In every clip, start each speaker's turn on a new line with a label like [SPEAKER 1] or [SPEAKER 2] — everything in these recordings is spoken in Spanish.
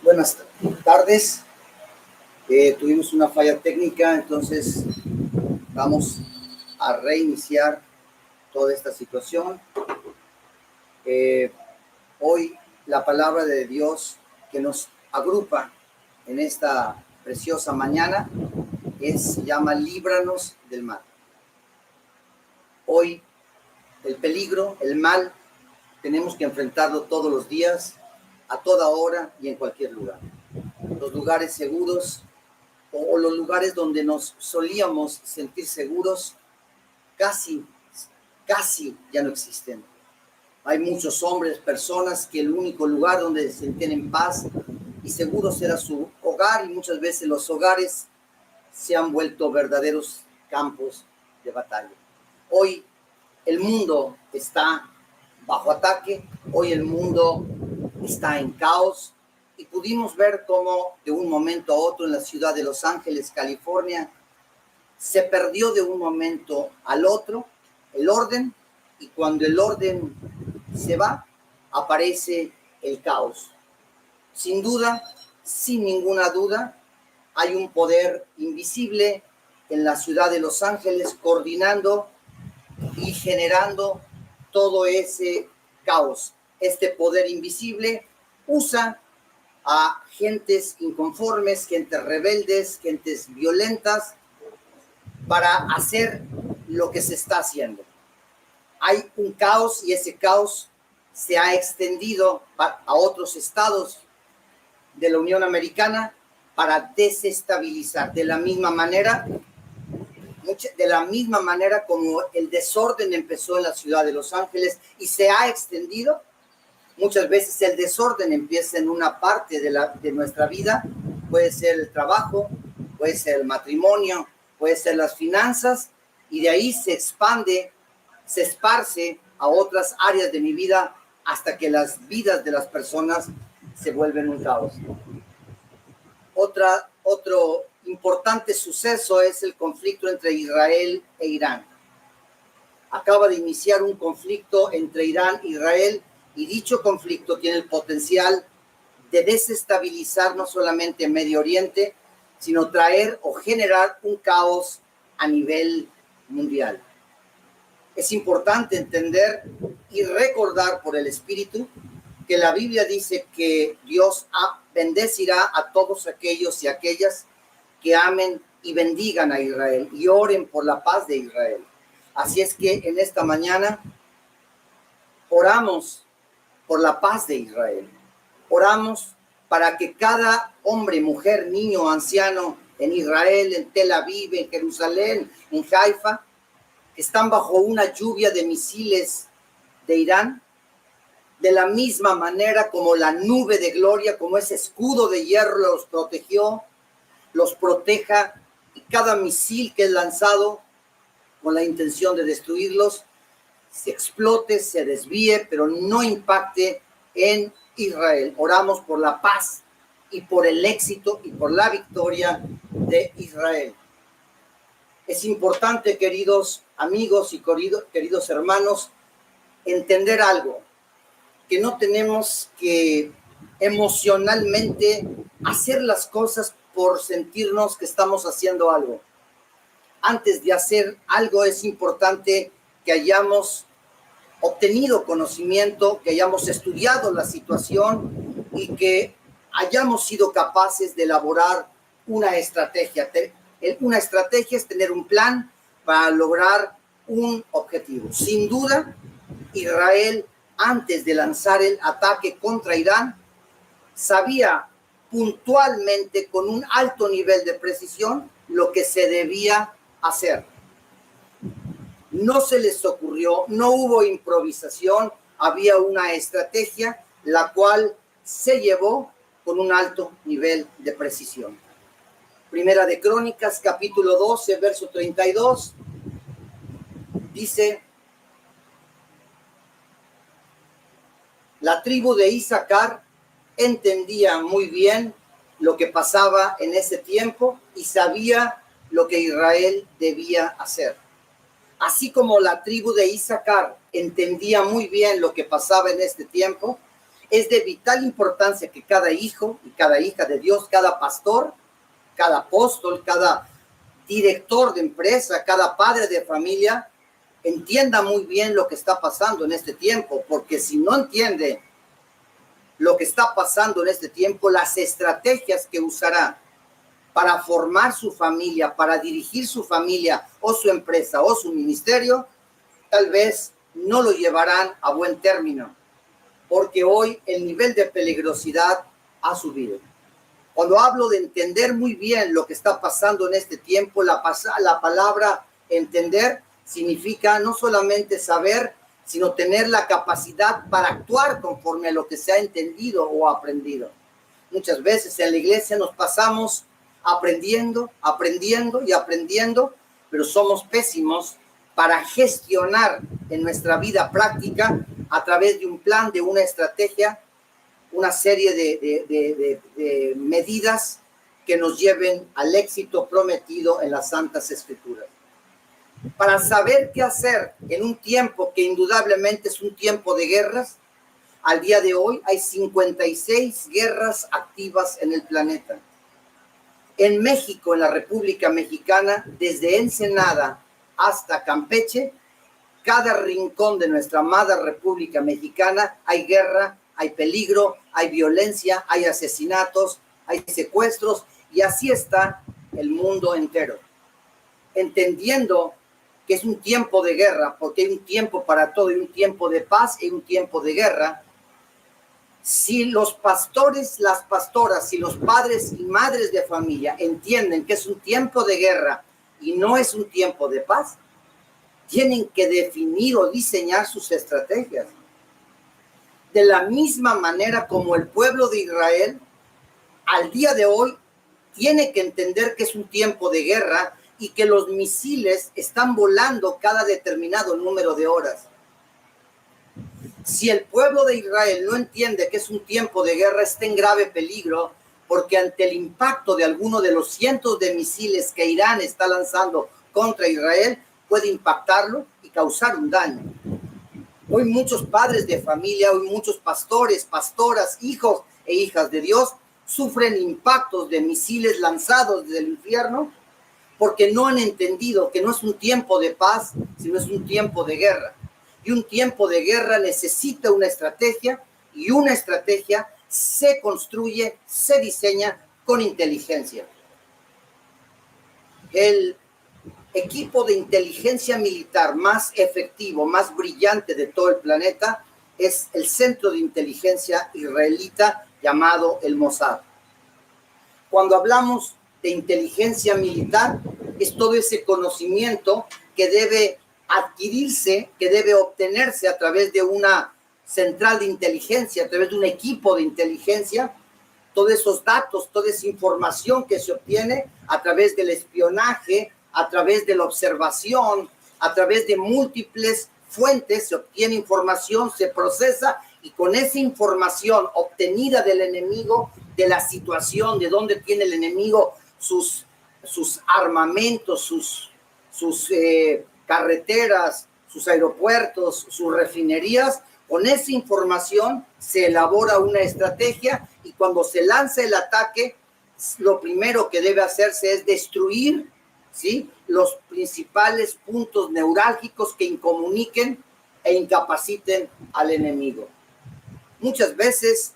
[SPEAKER 1] Buenas tardes. Tuvimos una falla técnica, entonces vamos a reiniciar toda esta situación. Hoy la palabra de Dios que nos agrupa en esta preciosa mañana se llama líbranos del mal. Hoy el peligro, el mal, tenemos que enfrentarlo todos los días, a toda hora y en cualquier lugar. Los lugares seguros o los lugares donde nos solíamos sentir seguros casi ya no existen. Hay muchos hombres, personas que el único lugar donde se sienten en paz y seguros era su hogar, y muchas veces los hogares se han vuelto verdaderos campos de batalla. Hoy el mundo está bajo ataque, hoy el mundo está en caos, y pudimos ver cómo de un momento a otro en la ciudad de Los Ángeles, California, se perdió de un momento al otro el orden, y cuando el orden se va, aparece el caos. Sin duda, sin ninguna duda, hay un poder invisible en la ciudad de Los Ángeles coordinando y generando todo ese caos. Este poder invisible usa a gentes inconformes, gentes rebeldes, gentes violentas para hacer lo que se está haciendo. Hay un caos y ese caos se ha extendido a otros estados de la Unión Americana para desestabilizar de la misma manera como el desorden empezó en la ciudad de Los Ángeles y se ha extendido. Muchas veces el desorden empieza en una parte de nuestra vida, puede ser el trabajo, puede ser el matrimonio, puede ser las finanzas, y de ahí se expande, se esparce a otras áreas de mi vida hasta que las vidas de las personas se vuelven un caos. Otro importante suceso es el conflicto entre Israel e Irán. Acaba de iniciar un conflicto entre Irán e Israel, y dicho conflicto tiene el potencial de desestabilizar no solamente Medio Oriente, sino traer o generar un caos a nivel mundial. Es importante entender y recordar por el Espíritu que la Biblia dice que Dios bendecirá a todos aquellos y aquellas que amen y bendigan a Israel y oren por la paz de Israel. Así es que en esta mañana oramos por la paz de Israel. Oramos para que cada hombre, mujer, niño, anciano en Israel, en Tel Aviv, en Jerusalén, en Haifa, que están bajo una lluvia de misiles de Irán, de la misma manera como la nube de gloria, como ese escudo de hierro los protegió, los proteja, y cada misil que es lanzado con la intención de destruirlos, se explote, se desvíe, pero no impacte en Israel. Oramos por la paz y por el éxito y por la victoria de Israel. Es importante, queridos amigos y queridos hermanos, entender algo, que no tenemos que emocionalmente hacer las cosas por sentirnos que estamos haciendo algo. Antes de hacer algo es importante que hayamos obtenido conocimiento, que hayamos estudiado la situación y que hayamos sido capaces de elaborar una estrategia. Una estrategia es tener un plan para lograr un objetivo. Sin duda, Israel, antes de lanzar el ataque contra Irán, sabía puntualmente, con un alto nivel de precisión, lo que se debía hacer. No se les ocurrió, no hubo improvisación, había una estrategia, la cual se llevó con un alto nivel de precisión. Primera de Crónicas, capítulo 12, verso 32, dice: la tribu de Isaacar entendía muy bien lo que pasaba en ese tiempo y sabía lo que Israel debía hacer. Así como la tribu de Isaacar entendía muy bien lo que pasaba en este tiempo, es de vital importancia que cada hijo y cada hija de Dios, cada pastor, cada apóstol, cada director de empresa, cada padre de familia, entienda muy bien lo que está pasando en este tiempo, porque si no entiende lo que está pasando en este tiempo, las estrategias que usará para formar su familia, para dirigir su familia o su empresa o su ministerio, tal vez no lo llevarán a buen término, porque hoy el nivel de peligrosidad ha subido. Cuando hablo de entender muy bien lo que está pasando en este tiempo, la palabra entender significa no solamente saber, sino tener la capacidad para actuar conforme a lo que se ha entendido o aprendido. Muchas veces en la iglesia nos pasamos aprendiendo, pero somos pésimos para gestionar en nuestra vida práctica a través de un plan, de una estrategia, una serie de medidas que nos lleven al éxito prometido en las Santas Escrituras. Para saber qué hacer en un tiempo que indudablemente es un tiempo de guerras, al día de hoy hay 56 guerras activas en el planeta. En México, en la República Mexicana, desde Ensenada hasta Campeche, cada rincón de nuestra amada República Mexicana hay guerra, hay peligro, hay violencia, hay asesinatos, hay secuestros, y así está el mundo entero. Entendiendo que es un tiempo de guerra, porque hay un tiempo para todo, y un tiempo de paz y un tiempo de guerra. Si los pastores, las pastoras, si los padres y madres de familia entienden que es un tiempo de guerra y no es un tiempo de paz, tienen que definir o diseñar sus estrategias. De la misma manera como el pueblo de Israel, al día de hoy, tiene que entender que es un tiempo de guerra y que los misiles están volando cada determinado número de horas. Si el pueblo de Israel no entiende que es un tiempo de guerra, está en grave peligro, porque ante el impacto de alguno de los cientos de misiles que Irán está lanzando contra Israel, puede impactarlo y causar un daño. Hoy muchos padres de familia, hoy muchos pastores, pastoras, hijos e hijas de Dios sufren impactos de misiles lanzados desde el infierno porque no han entendido que no es un tiempo de paz, sino es un tiempo de guerra. Y un tiempo de guerra necesita una estrategia, y una estrategia se construye, se diseña con inteligencia. El equipo de inteligencia militar más efectivo, más brillante de todo el planeta es el Centro de Inteligencia Israelita llamado el Mossad. Cuando hablamos de inteligencia militar, es todo ese conocimiento que debe adquirirse, que debe obtenerse a través de una central de inteligencia, a través de un equipo de inteligencia, todos esos datos, toda esa información que se obtiene a través del espionaje, a través de la observación, a través de múltiples fuentes, se obtiene información, se procesa, y con esa información obtenida del enemigo, de la situación, de dónde tiene el enemigo sus armamentos, sus carreteras, sus aeropuertos, sus refinerías, con esa información se elabora una estrategia, y cuando se lanza el ataque, lo primero que debe hacerse es destruir, ¿sí?, los principales puntos neurálgicos que incomuniquen e incapaciten al enemigo. Muchas veces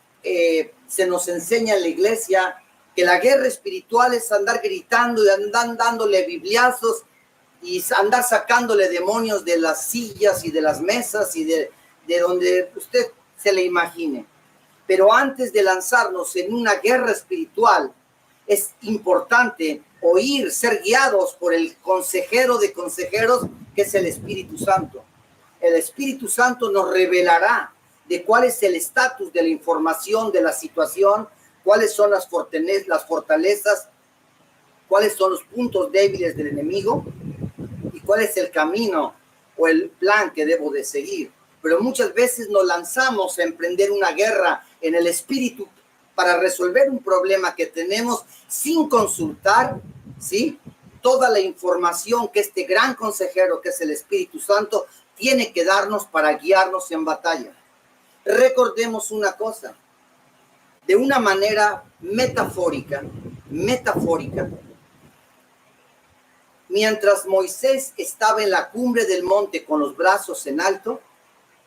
[SPEAKER 1] se nos enseña en la iglesia que la guerra espiritual es andar gritando y andar dándole bibliazos y andar sacándole demonios de las sillas y de las mesas y de donde usted se le imagine. Pero antes de lanzarnos en una guerra espiritual, es importante oír, ser guiados por el consejero de consejeros, que es el Espíritu Santo. El Espíritu Santo nos revelará de cuál es el estatus de la información, de la situación, cuáles son las fortalezas, cuáles son los puntos débiles del enemigo y cuál es el camino o el plan que debo de seguir. Pero muchas veces nos lanzamos a emprender una guerra en el espíritu para resolver un problema que tenemos sin consultar, ¿sí?, toda la información que este gran consejero, que es el Espíritu Santo, tiene que darnos para guiarnos en batalla. Recordemos una cosa, de una manera metafórica, mientras Moisés estaba en la cumbre del monte con los brazos en alto,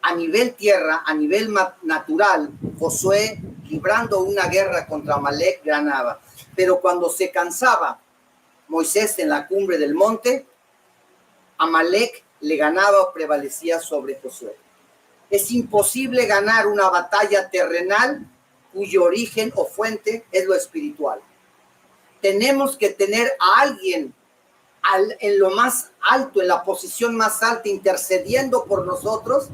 [SPEAKER 1] a nivel tierra, a nivel natural, Josué librando una guerra contra Amalek ganaba. Pero cuando se cansaba Moisés en la cumbre del monte, Amalek le ganaba o prevalecía sobre Josué. Es imposible ganar una batalla terrenal cuyo origen o fuente es lo espiritual. Tenemos que tener a alguien en lo más alto, en la posición más alta, intercediendo por nosotros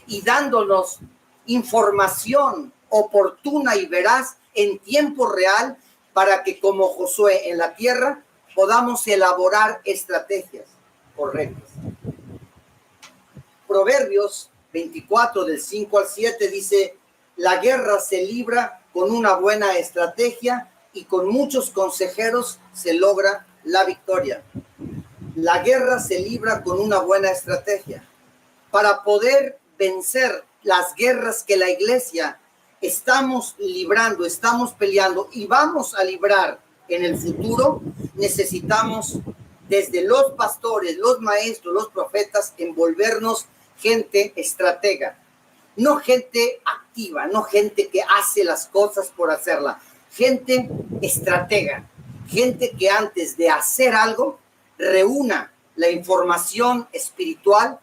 [SPEAKER 1] y dándonos información oportuna y veraz en tiempo real para que, como Josué en la tierra, podamos elaborar estrategias correctas. Proverbios 24 del 5 al 7 dice: la guerra se libra con una buena estrategia y con muchos consejeros se logra la victoria. La guerra se libra con una buena estrategia. Para poder vencer las guerras que la iglesia estamos librando, estamos peleando y vamos a librar en el futuro, necesitamos desde los pastores, los maestros, los profetas, envolvernos gente estratega, no gente activa, no gente que hace las cosas por hacerla, gente estratega, gente que antes de hacer algo reúna la información espiritual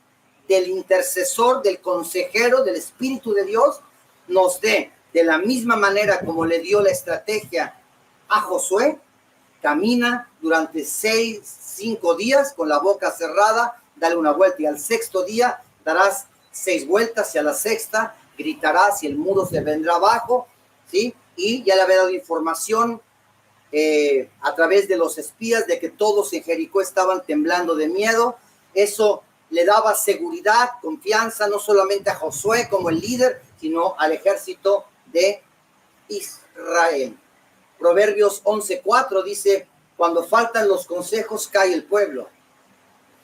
[SPEAKER 1] del intercesor, del consejero, del Espíritu de Dios, nos dé de la misma manera como le dio la estrategia a Josué. Camina durante 5 días con la boca cerrada, dale una vuelta y al sexto día darás 6 vueltas y a la sexta gritarás y el muro se vendrá abajo, ¿sí? Y ya le había dado información a través de los espías de que todos en Jericó estaban temblando de miedo. Eso le daba seguridad, confianza, no solamente a Josué como el líder, sino al ejército de Israel. Proverbios 11:4 dice: cuando faltan los consejos cae el pueblo.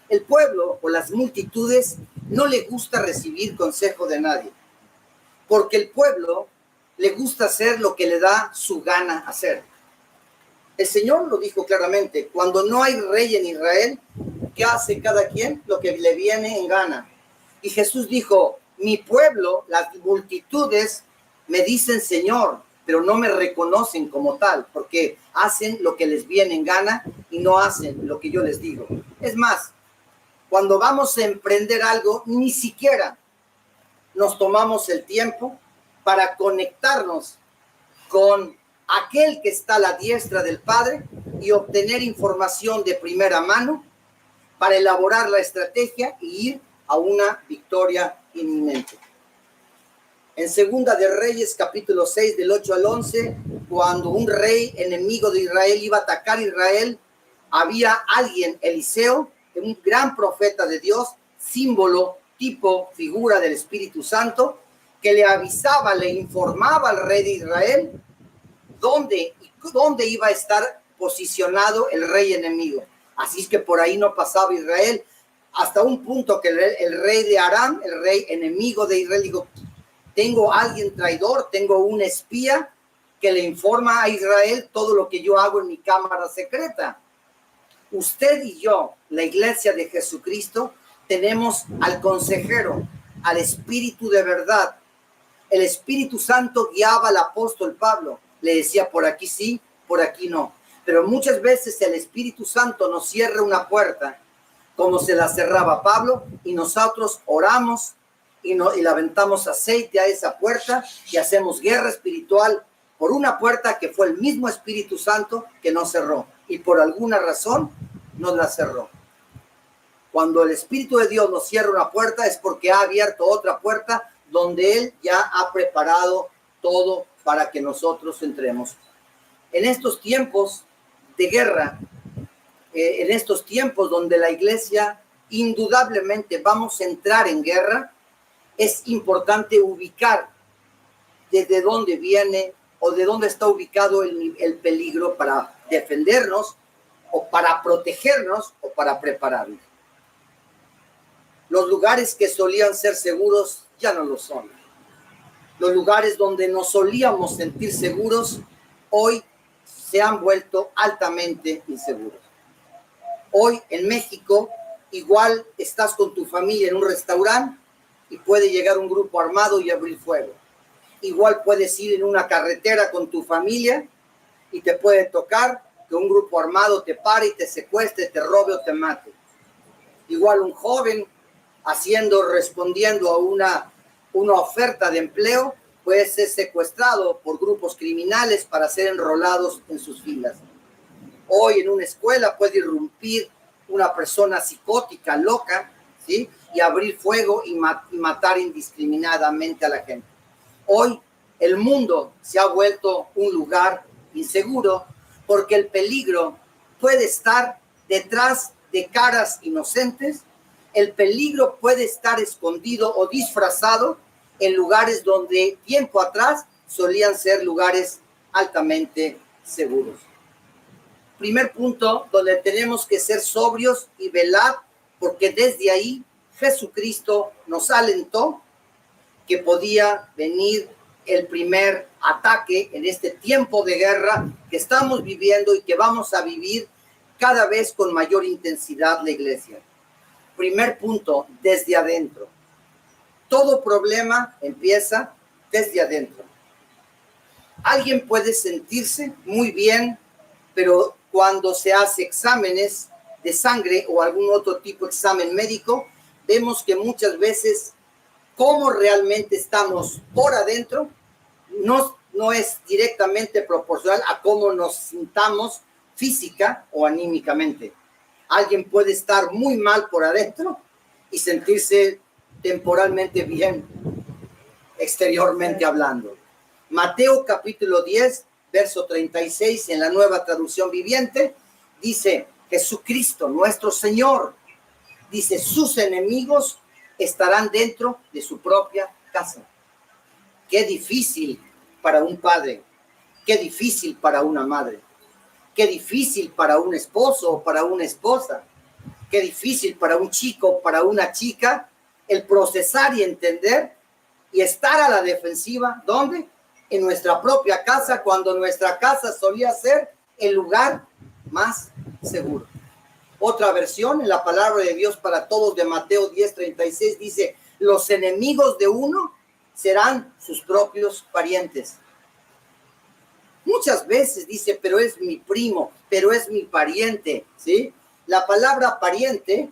[SPEAKER 1] El pueblo o las multitudes no le gusta recibir consejo de nadie, porque el pueblo le gusta hacer lo que le da su gana hacer. El Señor lo dijo claramente: cuando no hay rey en Israel, ¿qué hace cada quien? Lo que le viene en gana. Y Jesús dijo: mi pueblo, las multitudes, me dicen Señor, pero no me reconocen como tal, porque hacen lo que les viene en gana y no hacen lo que yo les digo. Es más, cuando vamos a emprender algo, ni siquiera nos tomamos el tiempo para conectarnos con aquel que está a la diestra del Padre y obtener información de primera mano para elaborar la estrategia y ir a una victoria inminente. En Segunda de Reyes, capítulo 6, del 8 al 11, cuando un rey enemigo de Israel iba a atacar a Israel, había alguien, Eliseo, un gran profeta de Dios, símbolo, tipo, figura del Espíritu Santo, que le avisaba, le informaba al rey de Israel dónde iba a estar posicionado el rey enemigo. Así es que por ahí no pasaba Israel, hasta un punto que el rey de Aram, el rey enemigo de Israel, dijo: tengo a alguien traidor, tengo un espía que le informa a Israel todo lo que yo hago en mi cámara secreta. Usted y yo, la iglesia de Jesucristo, tenemos al consejero, al Espíritu de verdad. El Espíritu Santo guiaba al apóstol Pablo. Le decía: por aquí sí, por aquí no. Pero muchas veces el Espíritu Santo nos cierra una puerta, como se la cerraba Pablo, y nosotros oramos y le aventamos aceite a esa puerta y hacemos guerra espiritual por una puerta que fue el mismo Espíritu Santo que nos cerró y por alguna razón nos la cerró. Cuando el Espíritu de Dios nos cierra una puerta es porque ha abierto otra puerta donde Él ya ha preparado todo para que nosotros entremos. En estos tiempos de guerra, en estos tiempos donde la iglesia indudablemente vamos a entrar en guerra, es importante ubicar desde dónde viene o de dónde está ubicado el peligro para defendernos o para protegernos o para prepararnos. Los lugares que solían ser seguros ya no lo son. Los lugares donde nos solíamos sentir seguros hoy se han vuelto altamente inseguros. Hoy en México igual estás con tu familia en un restaurante y puede llegar un grupo armado y abrir fuego. Igual puedes ir en una carretera con tu familia y te puede tocar que un grupo armado te pare y te secuestre, te robe o te mate. Igual un joven respondiendo a una oferta de empleo puede ser secuestrado por grupos criminales para ser enrolados en sus filas. Hoy en una escuela puede irrumpir una persona psicótica, loca, ¿sí? Y abrir fuego y matar indiscriminadamente a la gente. Hoy el mundo se ha vuelto un lugar inseguro porque el peligro puede estar detrás de caras inocentes. El peligro puede estar escondido o disfrazado en lugares donde tiempo atrás solían ser lugares altamente seguros. Primer punto, donde tenemos que ser sobrios y velar, porque desde ahí Jesucristo nos alentó que podía venir el primer ataque en este tiempo de guerra que estamos viviendo y que vamos a vivir cada vez con mayor intensidad la iglesia. Primer punto, desde adentro. Todo problema empieza desde adentro. Alguien puede sentirse muy bien, pero cuando se hace exámenes de sangre o algún otro tipo de examen médico, vemos que muchas veces cómo realmente estamos por adentro no es directamente proporcional a cómo nos sintamos física o anímicamente. Alguien puede estar muy mal por adentro y sentirse temporalmente bien, exteriormente hablando. Mateo capítulo 10, verso 36, en la Nueva Traducción Viviente, dice: Jesucristo, nuestro Señor, dice, sus enemigos estarán dentro de su propia casa. Qué difícil para un padre, qué difícil para una madre, qué difícil para un esposo o para una esposa, qué difícil para un chico, para una chica, el procesar y entender y estar a la defensiva. ¿Dónde? En nuestra propia casa, cuando nuestra casa solía ser el lugar más seguro. Otra versión en la palabra de Dios para todos de Mateo 10:36 dice: los enemigos de uno serán sus propios parientes. Muchas veces dice, pero es mi primo, pero es mi pariente, ¿sí? La palabra pariente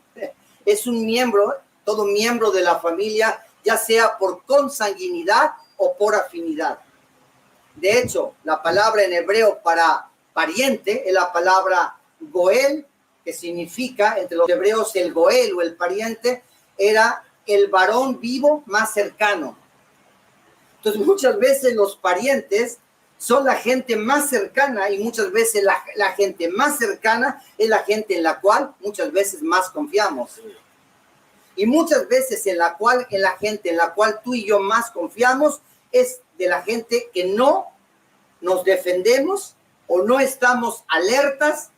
[SPEAKER 1] es un miembro, todo miembro de la familia, ya sea por consanguinidad o por afinidad. De hecho, la palabra en hebreo para pariente es la palabra goel, que significa, entre los hebreos, el goel o el pariente era el varón vivo más cercano. Entonces, muchas veces los parientes son la gente más cercana y muchas veces la gente más cercana es la gente en la cual muchas veces más confiamos. Y muchas veces en la gente en la cual tú y yo más confiamos es de la gente que no nos defendemos o no estamos alertas,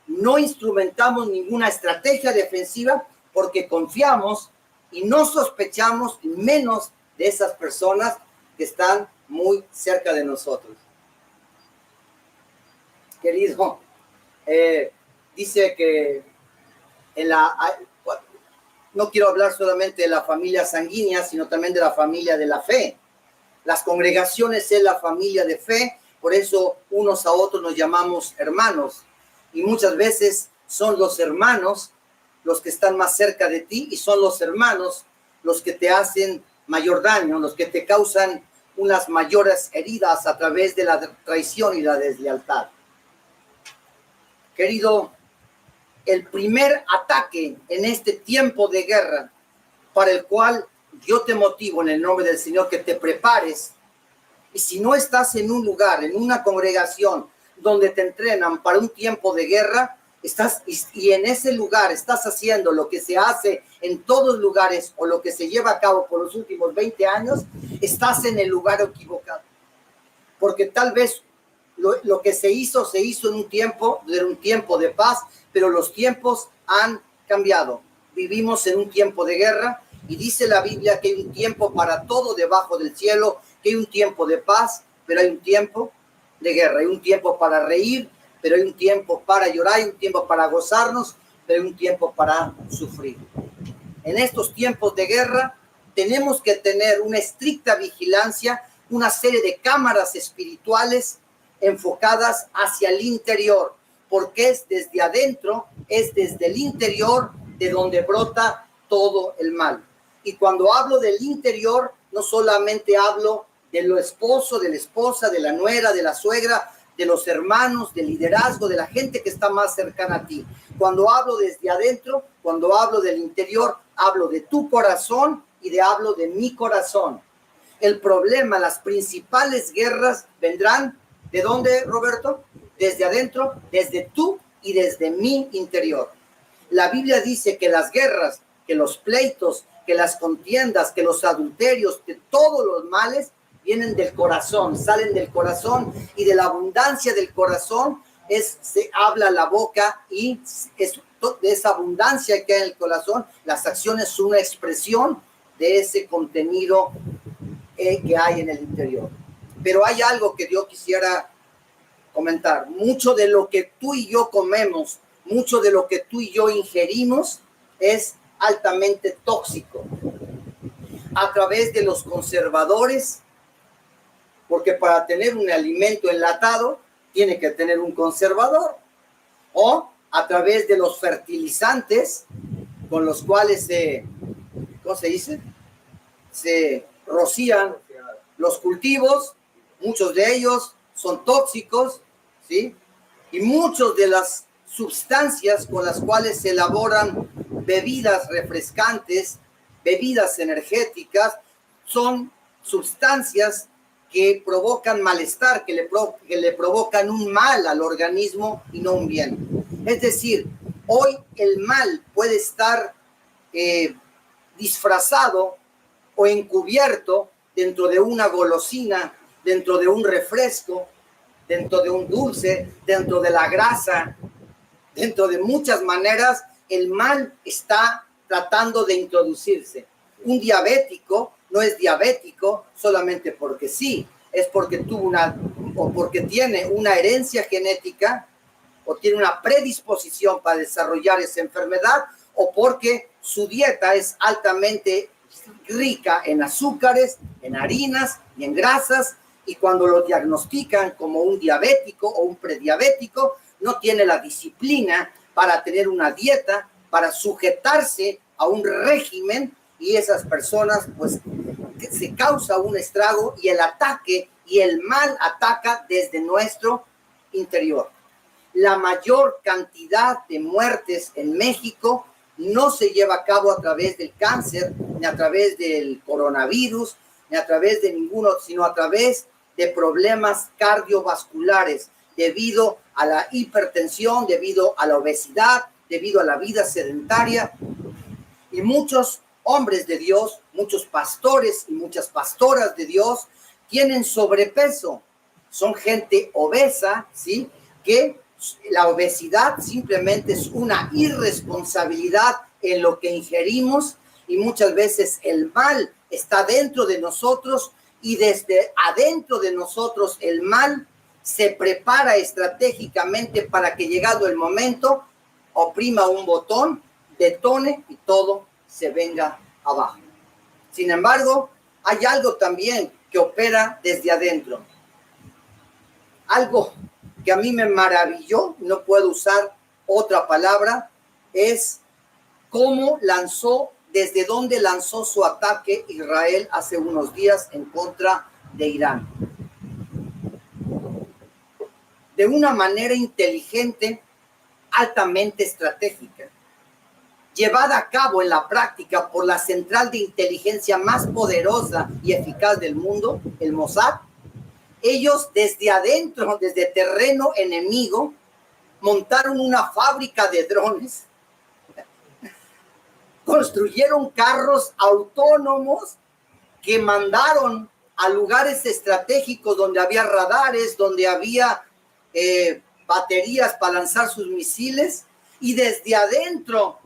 [SPEAKER 1] no instrumentamos ninguna estrategia defensiva porque confiamos y no sospechamos menos de esas personas que están muy cerca de nosotros. Querido, dice que no quiero hablar solamente de la familia sanguínea, sino también de la familia de la fe. Las congregaciones es la familia de fe, por eso unos a otros nos llamamos hermanos. Y muchas veces son los hermanos los que están más cerca de ti y son los hermanos los que te hacen mayor daño, los que te causan unas mayores heridas a través de la traición y la deslealtad. Querido, el primer ataque en este tiempo de guerra para el cual yo te motivo en el nombre del Señor que te prepares. Y si no estás en un lugar, en una congregación donde te entrenan para un tiempo de guerra, y en ese lugar estás haciendo lo que se hace en todos lugares o lo que se lleva a cabo por los últimos 20 años, estás en el lugar equivocado. Porque tal vez Lo que se hizo en un tiempo, era un tiempo de paz, pero los tiempos han cambiado. Vivimos en un tiempo de guerra y dice la Biblia que hay un tiempo para todo debajo del cielo, que hay un tiempo de paz, pero hay un tiempo de guerra. Hay un tiempo para reír, pero hay un tiempo para llorar, hay un tiempo para gozarnos, pero hay un tiempo para sufrir. En estos tiempos de guerra tenemos que tener una estricta vigilancia, una serie de cámaras espirituales enfocadas hacia el interior, porque es desde adentro, es desde el interior de donde brota todo el mal. Y cuando hablo del interior, no solamente hablo de lo esposo, de la esposa, de la nuera, de la suegra, de los hermanos, del liderazgo, de la gente que está más cercana a ti. Cuando hablo desde adentro, cuando hablo del interior, hablo de tu corazón y hablo de mi corazón. El problema, las principales guerras vendrán, ¿de dónde, Roberto? Desde adentro, desde tú y desde mi interior. La Biblia dice que las guerras, que los pleitos, que las contiendas, que los adulterios, que todos los males vienen del corazón, salen del corazón, y de la abundancia del corazón se habla la boca, y de esa abundancia que hay en el corazón, las acciones son una expresión de ese contenido que hay en el interior. Pero hay algo que yo quisiera comentar. Mucho de lo que tú y yo comemos, mucho de lo que tú y yo ingerimos es altamente tóxico. A través de los conservadores, porque para tener un alimento enlatado tiene que tener un conservador, o a través de los fertilizantes con los cuales ¿cómo se dice? Se rocían los cultivos, muchos de ellos son tóxicos, ¿sí? Y muchas de las sustancias con las cuales se elaboran bebidas refrescantes, bebidas energéticas, son sustancias que provocan malestar, que le provocan un mal al organismo y no un bien. Es decir, hoy el mal puede estar disfrazado o encubierto dentro de una golosina, dentro de un refresco, dentro de un dulce, dentro de la grasa, dentro de muchas maneras. El mal está tratando de introducirse. Un diabético no es diabético solamente porque sí, es porque o porque tiene una herencia genética, o tiene una predisposición para desarrollar esa enfermedad, o porque su dieta es altamente rica en azúcares, en harinas y en grasas, y cuando lo diagnostican como un diabético o un prediabético, no tiene la disciplina para tener una dieta, para sujetarse a un régimen, y esas personas, pues, se causa un estrago, y el ataque y el mal ataca desde nuestro interior. La mayor cantidad de muertes en México no se lleva a cabo a través del cáncer, ni a través del coronavirus, ni a través de ninguno, sino a través de problemas cardiovasculares, debido a la hipertensión, debido a la obesidad, debido a la vida sedentaria. Y muchos hombres de Dios, muchos pastores y muchas pastoras de Dios tienen sobrepeso. Son gente obesa, ¿sí? Que la obesidad simplemente es una irresponsabilidad en lo que ingerimos, y muchas veces el mal está dentro de nosotros, y desde adentro de nosotros el mal se prepara estratégicamente para que, llegado el momento, oprima un botón, detone y todo se venga abajo. Sin embargo, hay algo también que opera desde adentro. Algo que a mí me maravilló, no puedo usar otra palabra, es cómo desde dónde lanzó su ataque Israel hace unos días en contra de Irán. De una manera inteligente, altamente estratégica, llevada a cabo en la práctica por la central de inteligencia más poderosa y eficaz del mundo, el Mossad. Ellos desde adentro, desde terreno enemigo, montaron una fábrica de drones, construyeron carros autónomos que mandaron a lugares estratégicos donde había radares, donde había baterías para lanzar sus misiles, y desde adentro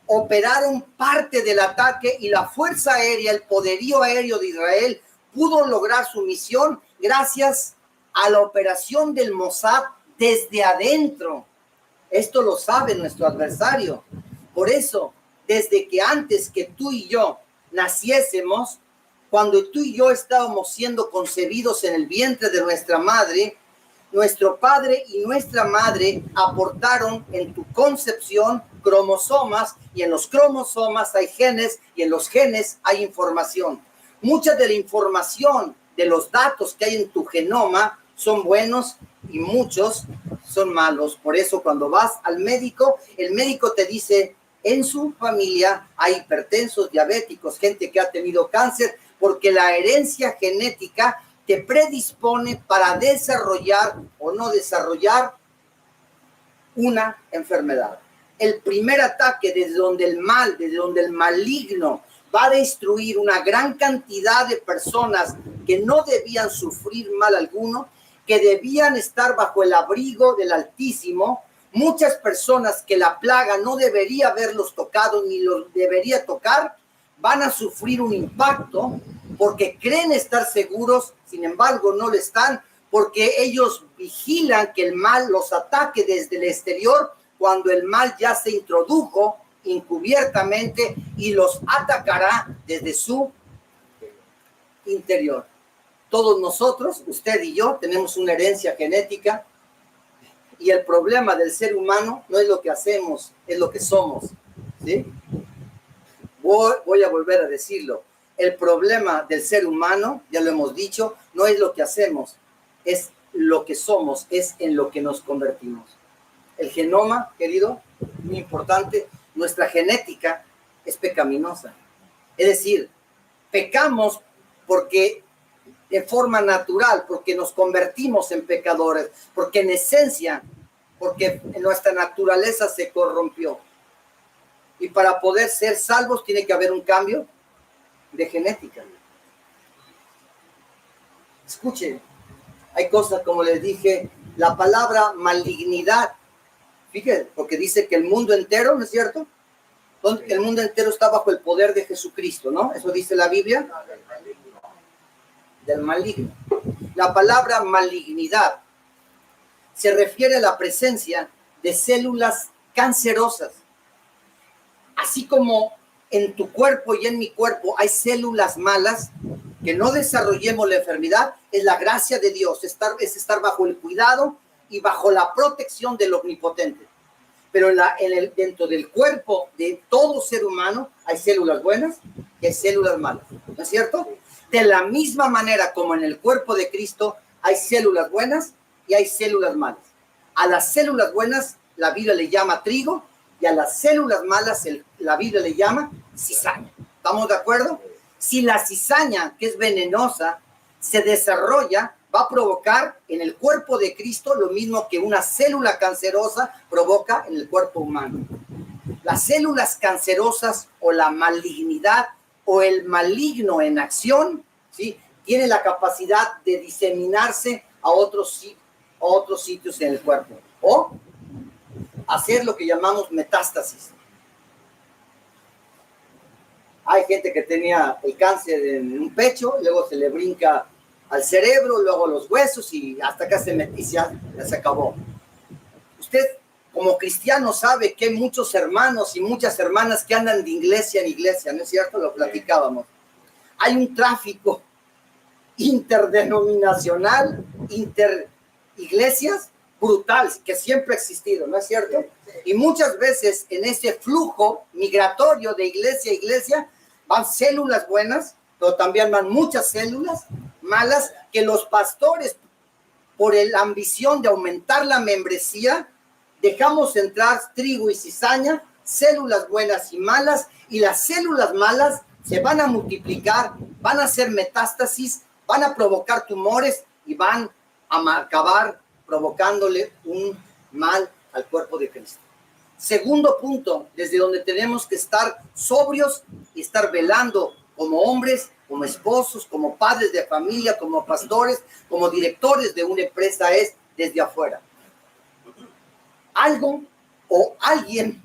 [SPEAKER 1] operaron parte del ataque, y la fuerza aérea, el poderío aéreo de Israel pudo lograr su misión gracias a la operación del Mossad desde adentro. Esto lo sabe nuestro adversario. Por eso, desde que antes que tú y yo naciésemos, cuando tú y yo estábamos siendo concebidos en el vientre de nuestra madre, nuestro padre y nuestra madre aportaron en tu concepción cromosomas, y en los cromosomas hay genes, y en los genes hay información. Mucha de la información de los datos que hay en tu genoma son buenos y muchos son malos. Por eso cuando vas al médico, el médico te dice: en su familia hay hipertensos, diabéticos, gente que ha tenido cáncer, porque la herencia genética te predispone para desarrollar o no desarrollar una enfermedad. El primer ataque desde donde el mal, desde donde el maligno va a destruir una gran cantidad de personas que no debían sufrir mal alguno, que debían estar bajo el abrigo del Altísimo. Muchas personas que la plaga no debería haberlos tocado ni los debería tocar, van a sufrir un impacto porque creen estar seguros, sin embargo no lo están, porque ellos vigilan que el mal los ataque desde el exterior, cuando el mal ya se introdujo encubiertamente y los atacará desde su interior. Todos nosotros, usted y yo, tenemos una herencia genética, y el problema del ser humano no es lo que hacemos, es lo que somos, ¿sí? Voy a volver a decirlo. El problema del ser humano, ya lo hemos dicho, no es lo que hacemos, es lo que somos, es en lo que nos convertimos. El genoma, querido, muy importante, nuestra genética es pecaminosa. Es decir, pecamos porque de forma natural, porque nos convertimos en pecadores, porque en esencia, porque nuestra naturaleza se corrompió. Y para poder ser salvos tiene que haber un cambio de genética. Escuchen, hay cosas, como les dije, la palabra malignidad, fíjense, porque dice que el mundo entero, ¿no es cierto? El mundo entero está bajo el poder de Jesucristo, ¿no? Eso dice la Biblia. Del maligno. La palabra malignidad se refiere a la presencia de células cancerosas. Así como en tu cuerpo y en mi cuerpo hay células malas, que no desarrollemos la enfermedad, es la gracia de Dios, es estar bajo el cuidado y bajo la protección del Omnipotente. Pero dentro del cuerpo de todo ser humano hay células buenas y hay células malas, ¿no es cierto? De la misma manera como en el cuerpo de Cristo hay células buenas y hay células malas. A las células buenas la Biblia le llama trigo, y a las células malas la Biblia le llama cizaña. ¿Estamos de acuerdo? Si la cizaña, que es venenosa, se desarrolla, va a provocar en el cuerpo de Cristo lo mismo que una célula cancerosa provoca en el cuerpo humano. Las células cancerosas o la malignidad o el maligno en acción, ¿sí?, tiene la capacidad de diseminarse a otros sitios en el cuerpo o hacer lo que llamamos metástasis. Hay gente que tenía el cáncer en un pecho, luego se le brinca al cerebro, luego a los huesos y hasta acá ya se acabó. Usted como cristiano sabe que hay muchos hermanos y muchas hermanas que andan de iglesia en iglesia, ¿no es cierto? Lo platicábamos. Hay un tráfico interdenominacional, interiglesias, brutal, que siempre ha existido, ¿no es cierto? Y muchas veces en ese flujo migratorio de iglesia a iglesia van células buenas, pero también van muchas células malas que los pastores, por la ambición de aumentar la membresía, dejamos entrar trigo y cizaña, células buenas y malas, y las células malas se van a multiplicar, van a hacer metástasis, van a provocar tumores y van a acabar provocándole un mal al cuerpo de Cristo. Segundo punto, desde donde tenemos que estar sobrios y estar velando como hombres, como esposos, como padres de familia, como pastores, como directores de una empresa, es desde afuera. Algo o alguien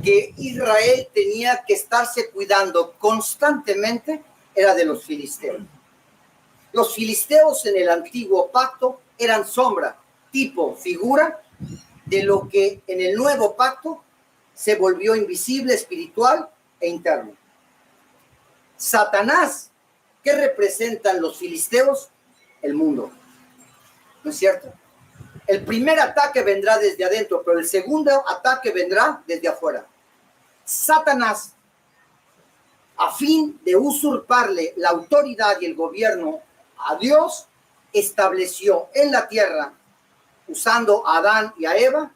[SPEAKER 1] que Israel tenía que estarse cuidando constantemente era de los filisteos. Los filisteos en el antiguo pacto eran sombra, tipo, figura de lo que en el nuevo pacto se volvió invisible, espiritual e interno. Satanás, ¿qué representan los filisteos? El mundo. ¿No es cierto? El primer ataque vendrá desde adentro, pero el segundo ataque vendrá desde afuera. Satanás, a fin de usurparle la autoridad y el gobierno a Dios, estableció en la tierra, usando a Adán y a Eva,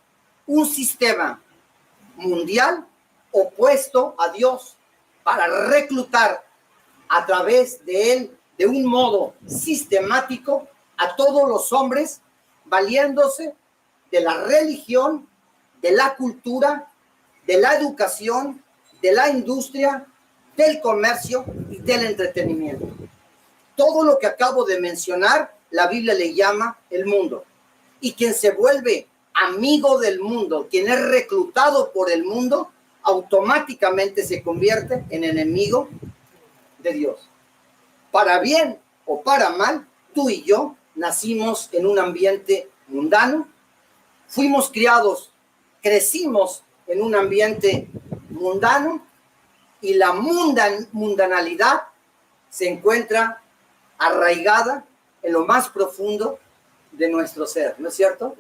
[SPEAKER 1] un sistema mundial opuesto a Dios para reclutar a través de él, de un modo sistemático, a todos los hombres, valiéndose de la religión, de la cultura, de la educación, de la industria, del comercio y del entretenimiento. Todo lo que acabo de mencionar, la Biblia le llama el mundo. Y quien se vuelve amigo del mundo, quien es reclutado por el mundo, automáticamente se convierte en enemigo de Dios. Para bien o para mal, tú y yo nacimos en un ambiente mundano, fuimos criados, crecimos en un ambiente mundano y la mundanalidad se encuentra arraigada en lo más profundo de nuestro ser, ¿no es cierto?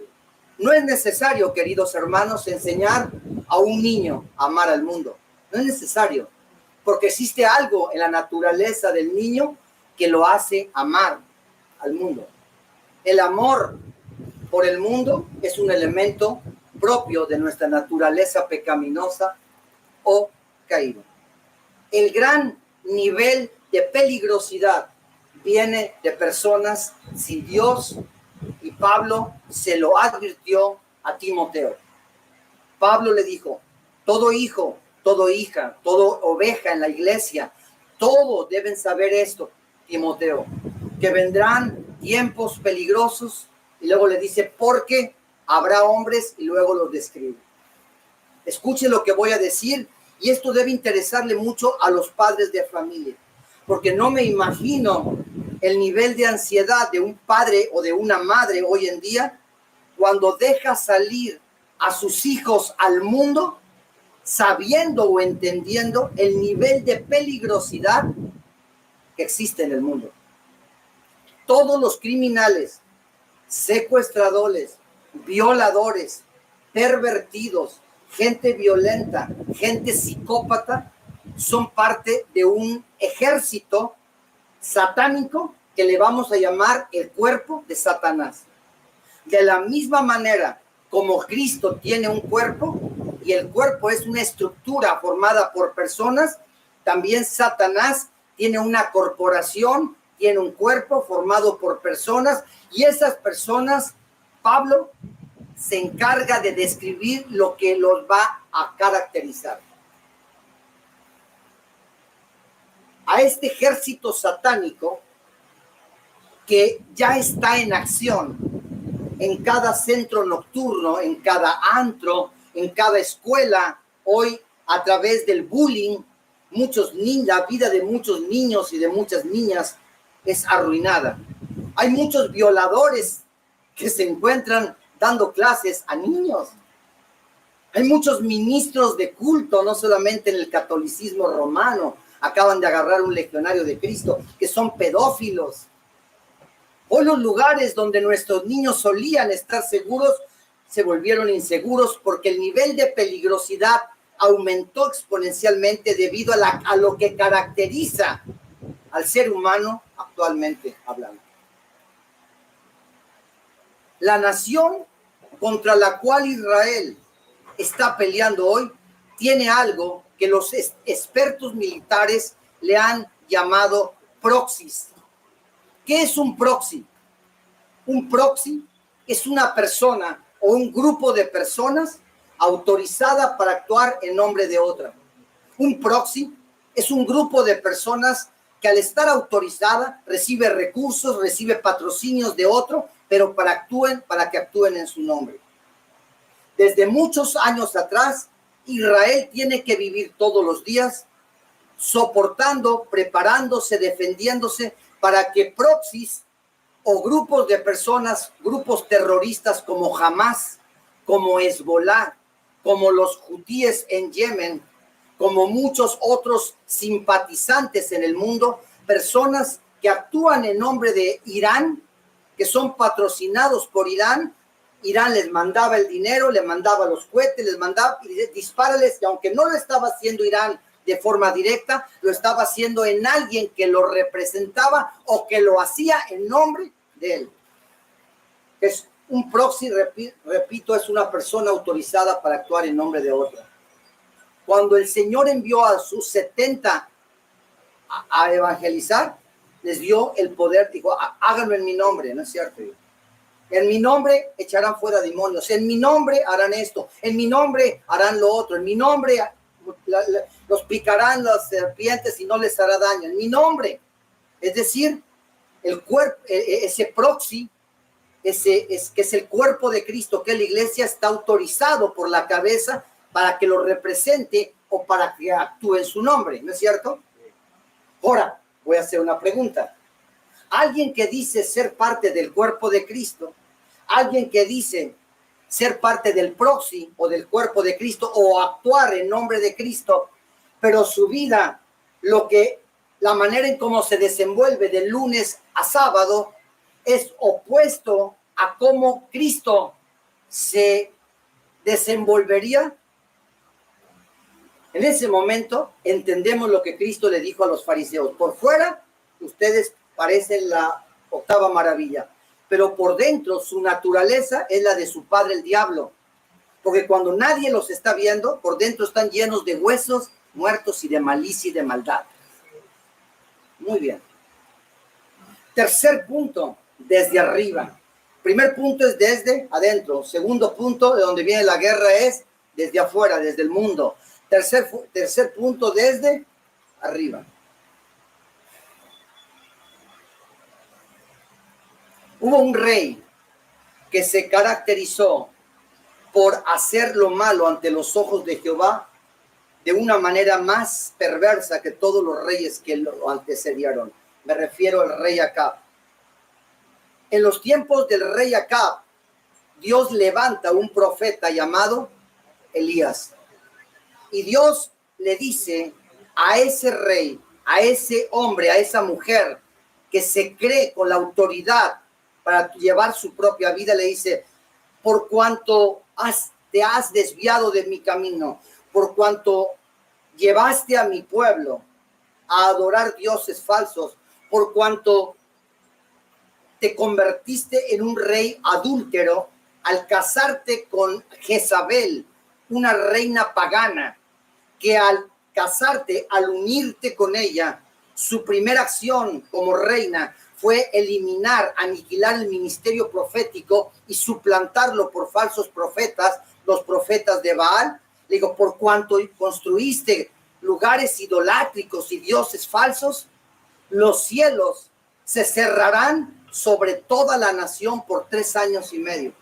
[SPEAKER 1] No es necesario, queridos hermanos, enseñar a un niño a amar al mundo. No es necesario, porque existe algo en la naturaleza del niño que lo hace amar al mundo. El amor por el mundo es un elemento propio de nuestra naturaleza pecaminosa o caída. El gran nivel de peligrosidad viene de personas sin Dios, y Pablo se lo advirtió a Timoteo. Pablo le dijo: todo hijo, toda hija, toda oveja en la iglesia, todos deben saber esto, Timoteo, que vendrán tiempos peligrosos, y luego le dice, porque habrá hombres, y luego los describe. Escuche lo que voy a decir, y esto debe interesarle mucho a los padres de familia, porque no me imagino el nivel de ansiedad de un padre o de una madre hoy en día cuando deja salir a sus hijos al mundo sabiendo o entendiendo el nivel de peligrosidad que existe en el mundo. Todos los criminales, secuestradores, violadores, pervertidos, gente violenta, gente psicópata, son parte de un ejército satánico que le vamos a llamar el cuerpo de Satanás. De la misma manera como Cristo tiene un cuerpo y el cuerpo es una estructura formada por personas, también Satanás tiene una corporación, tiene un cuerpo formado por personas, y esas personas, Pablo se encarga de describir lo que los va a caracterizar. A este ejército satánico que ya está en acción en cada centro nocturno, en cada antro, en cada escuela, hoy a través del bullying, la vida de muchos niños y de muchas niñas es arruinada. Hay muchos violadores que se encuentran dando clases a niños. Hay muchos ministros de culto, no solamente en el catolicismo romano, acaban de agarrar un legionario de Cristo, que son pedófilos. Hoy los lugares donde nuestros niños solían estar seguros se volvieron inseguros porque el nivel de peligrosidad aumentó exponencialmente debido a lo que caracteriza al ser humano actualmente hablando. La nación contra la cual Israel está peleando hoy tiene algo que los expertos militares le han llamado proxies. ¿Qué es un proxy? Un proxy es una persona o un grupo de personas autorizada para actuar en nombre de otra. Un proxy es un grupo de personas que al estar autorizada recibe recursos, recibe patrocinios de otro, pero para que actúen en su nombre. Desde muchos años atrás, Israel tiene que vivir todos los días soportando, preparándose, defendiéndose para que proxies o grupos de personas, grupos terroristas como Hamas, como Hezbollah, como los hutíes en Yemen, como muchos otros simpatizantes en el mundo, personas que actúan en nombre de Irán, que son patrocinados por Irán. Irán les mandaba el dinero, les mandaba los cohetes, les mandaba, dispárales, y aunque no lo estaba haciendo Irán de forma directa, lo estaba haciendo en alguien que lo representaba o que lo hacía en nombre de él. Es un proxy, repito, es una persona autorizada para actuar en nombre de otra. Cuando el Señor envió a sus 70 a evangelizar, les dio el poder, dijo, háganlo en mi nombre, ¿no es cierto? En mi nombre echarán fuera demonios, en mi nombre harán esto, en mi nombre harán lo otro, en mi nombre los picarán las serpientes y no les hará daño, en mi nombre. Es decir, el cuerpo, ese proxy, que es el cuerpo de Cristo, que la iglesia está autorizado por la cabeza para que lo represente o para que actúe en su nombre, ¿no es cierto? Ahora, voy a hacer una pregunta. Alguien que dice ser parte del cuerpo de Cristo, alguien que dice ser parte del proxy o del cuerpo de Cristo o actuar en nombre de Cristo, pero su vida, la manera en cómo se desenvuelve de lunes a sábado es opuesto a cómo Cristo se desenvolvería. En ese momento entendemos lo que Cristo le dijo a los fariseos. Por fuera, ustedes parecen la octava maravilla, pero por dentro su naturaleza es la de su padre el diablo, porque cuando nadie los está viendo, por dentro están llenos de huesos muertos y de malicia y de maldad. Muy bien. Tercer punto, desde arriba. Primer punto es desde adentro. Segundo punto, de donde viene la guerra, es desde afuera, desde el mundo. Tercer punto, desde arriba. Hubo un rey que se caracterizó por hacer lo malo ante los ojos de Jehová de una manera más perversa que todos los reyes que lo antecedieron. Me refiero al rey Acab. En los tiempos del rey Acab, Dios levanta un profeta llamado Elías. Y Dios le dice a ese rey, a ese hombre, a esa mujer que se cree con la autoridad para llevar su propia vida, le dice, por cuanto te has desviado de mi camino, por cuanto llevaste a mi pueblo a adorar dioses falsos, por cuanto te convertiste en un rey adúltero al casarte con Jezabel, una reina pagana, que al casarte, al unirte con ella, su primera acción como reina fue eliminar, aniquilar el ministerio profético y suplantarlo por falsos profetas, los profetas de Baal. Le digo, por cuanto construiste lugares idolátricos y dioses falsos, los cielos se cerrarán sobre toda la nación por 3 años y medio.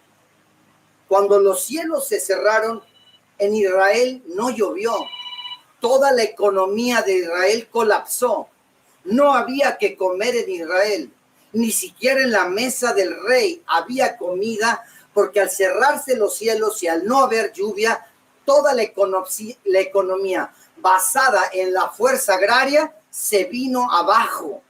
[SPEAKER 1] Cuando los cielos se cerraron, en Israel no llovió. Toda la economía de Israel colapsó. No había que comer en Israel. Ni siquiera en la mesa del rey había comida, porque al cerrarse los cielos y al no haber lluvia, toda la economía basada en la fuerza agraria se vino abajo.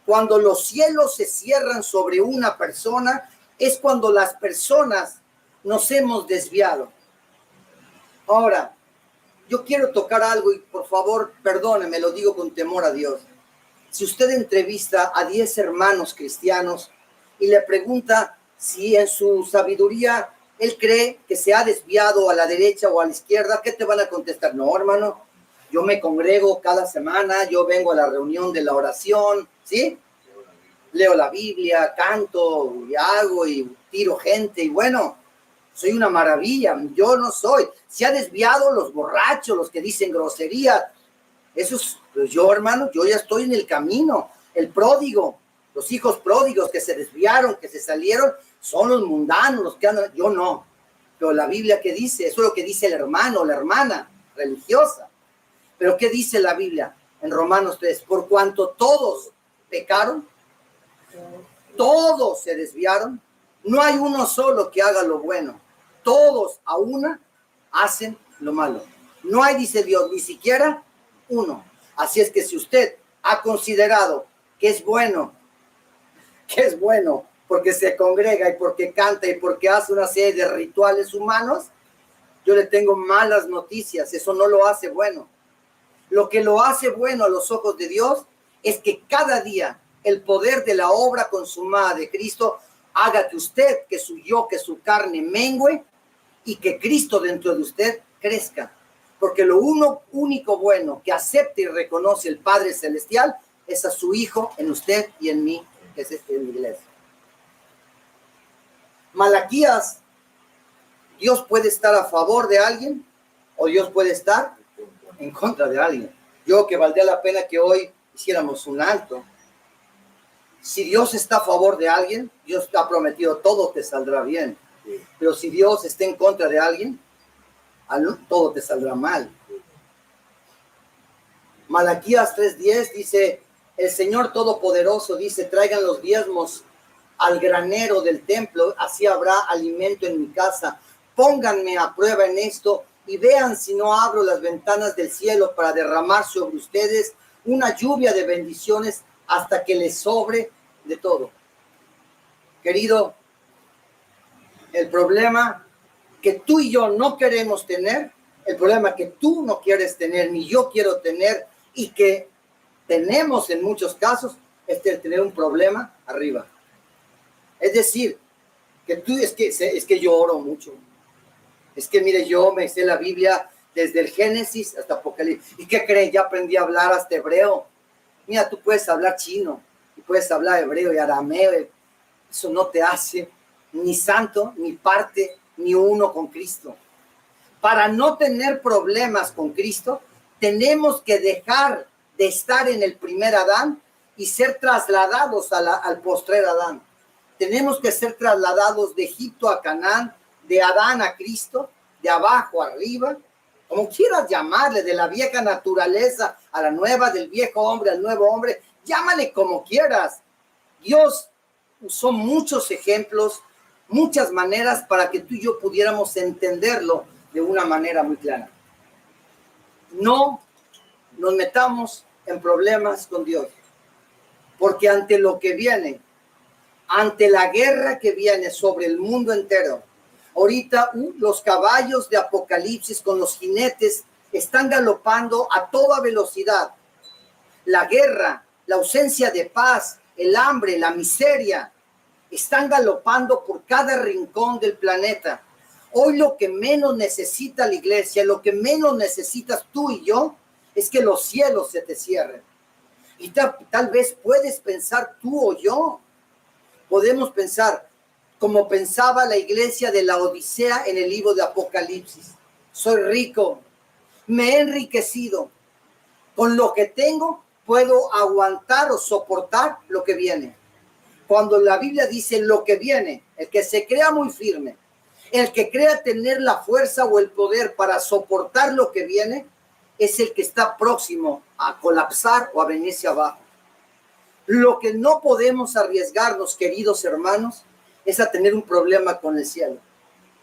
[SPEAKER 1] Cuando los cielos se cierran sobre una persona, es cuando las personas nos hemos desviado. Ahora, yo quiero tocar algo y por favor, perdóneme, lo digo con temor a Dios. Si usted entrevista a 10 hermanos cristianos y le pregunta si en su sabiduría él cree que se ha desviado a la derecha o a la izquierda, ¿qué te van a contestar? No, hermano, yo me congrego cada semana, yo vengo a la reunión de la oración, ¿sí? Leo la Biblia, canto y hago y tiro gente y bueno, soy una maravilla. Yo no soy. Se ha desviado los borrachos, los que dicen groserías. Eso es, pues yo, hermano, yo ya estoy en el camino. El pródigo, los hijos pródigos que se desviaron, que se salieron, son los mundanos, los que andan. Yo no. Pero la Biblia, ¿qué dice? Eso es lo que dice el hermano, la hermana religiosa. Pero ¿qué dice la Biblia en Romanos 3? Por cuanto todos pecaron, todos se desviaron, no hay uno solo que haga lo bueno. Todos a una hacen lo malo. No hay, dice Dios, ni siquiera uno. Así es que si usted ha considerado que es bueno porque se congrega y porque canta y porque hace una serie de rituales humanos, yo le tengo malas noticias. Eso no lo hace bueno. Lo que lo hace bueno a los ojos de Dios es que cada día el poder de la obra consumada de Cristo haga que usted, que su yo, que su carne mengüe y que Cristo dentro de usted crezca. Porque lo único bueno que acepta y reconoce el Padre Celestial es a su Hijo en usted y en mí, que es en la iglesia. Malaquías, Dios puede estar a favor de alguien o Dios puede estar en contra de alguien. Yo que valdría la pena que hoy hiciéramos un alto. Si Dios está a favor de alguien, Dios ha prometido todo te saldrá bien. Pero si Dios está en contra de alguien, todo te saldrá mal. Malaquías 3:10 dice, el Señor Todopoderoso dice, traigan los diezmos al granero del templo, así habrá alimento en mi casa. Pónganme a prueba en esto y vean si no abro las ventanas del cielo para derramar sobre ustedes una lluvia de bendiciones hasta que les sobre de todo. Querido, el problema que tú y yo no queremos tener, el problema que tú no quieres tener, ni yo quiero tener, y que tenemos en muchos casos, es el tener un problema arriba. Es decir, que tú, es que yo oro mucho. Es que, mire, yo me sé la Biblia desde el Génesis hasta Apocalipsis. ¿Y qué creen? Ya aprendí a hablar hasta hebreo. Mira, tú puedes hablar chino, y puedes hablar hebreo y arameo. Eso no te hace ni santo, ni parte, ni uno con Cristo. Para no tener problemas con Cristo, tenemos que dejar de estar en el primer Adán y ser trasladados al postrer Adán. Tenemos que ser trasladados de Egipto a Canaán, de Adán a Cristo, de abajo a arriba, como quieras llamarle, de la vieja naturaleza a la nueva, del viejo hombre al nuevo hombre, llámale como quieras. Dios usó muchos ejemplos, muchas maneras para que tú y yo pudiéramos entenderlo de una manera muy clara. No nos metamos en problemas con Dios, porque ante lo que viene, ante la guerra que viene sobre el mundo entero, ahorita los caballos de Apocalipsis con los jinetes están galopando a toda velocidad. La guerra, la ausencia de paz, el hambre, la miseria, están galopando por cada rincón del planeta. Hoy lo que menos necesita la iglesia, lo que menos necesitas tú y yo, es que los cielos se te cierren. Y tal vez puedes pensar tú o yo, podemos pensar como pensaba la iglesia de la Odisea en el libro de Apocalipsis. Soy rico, me he enriquecido, con lo que tengo puedo aguantar o soportar lo que viene. Cuando la Biblia dice lo que viene, el que se crea muy firme, el que crea tener la fuerza o el poder para soportar lo que viene, es el que está próximo a colapsar o a venirse abajo. Lo que no podemos arriesgarnos, queridos hermanos, es a tener un problema con el cielo.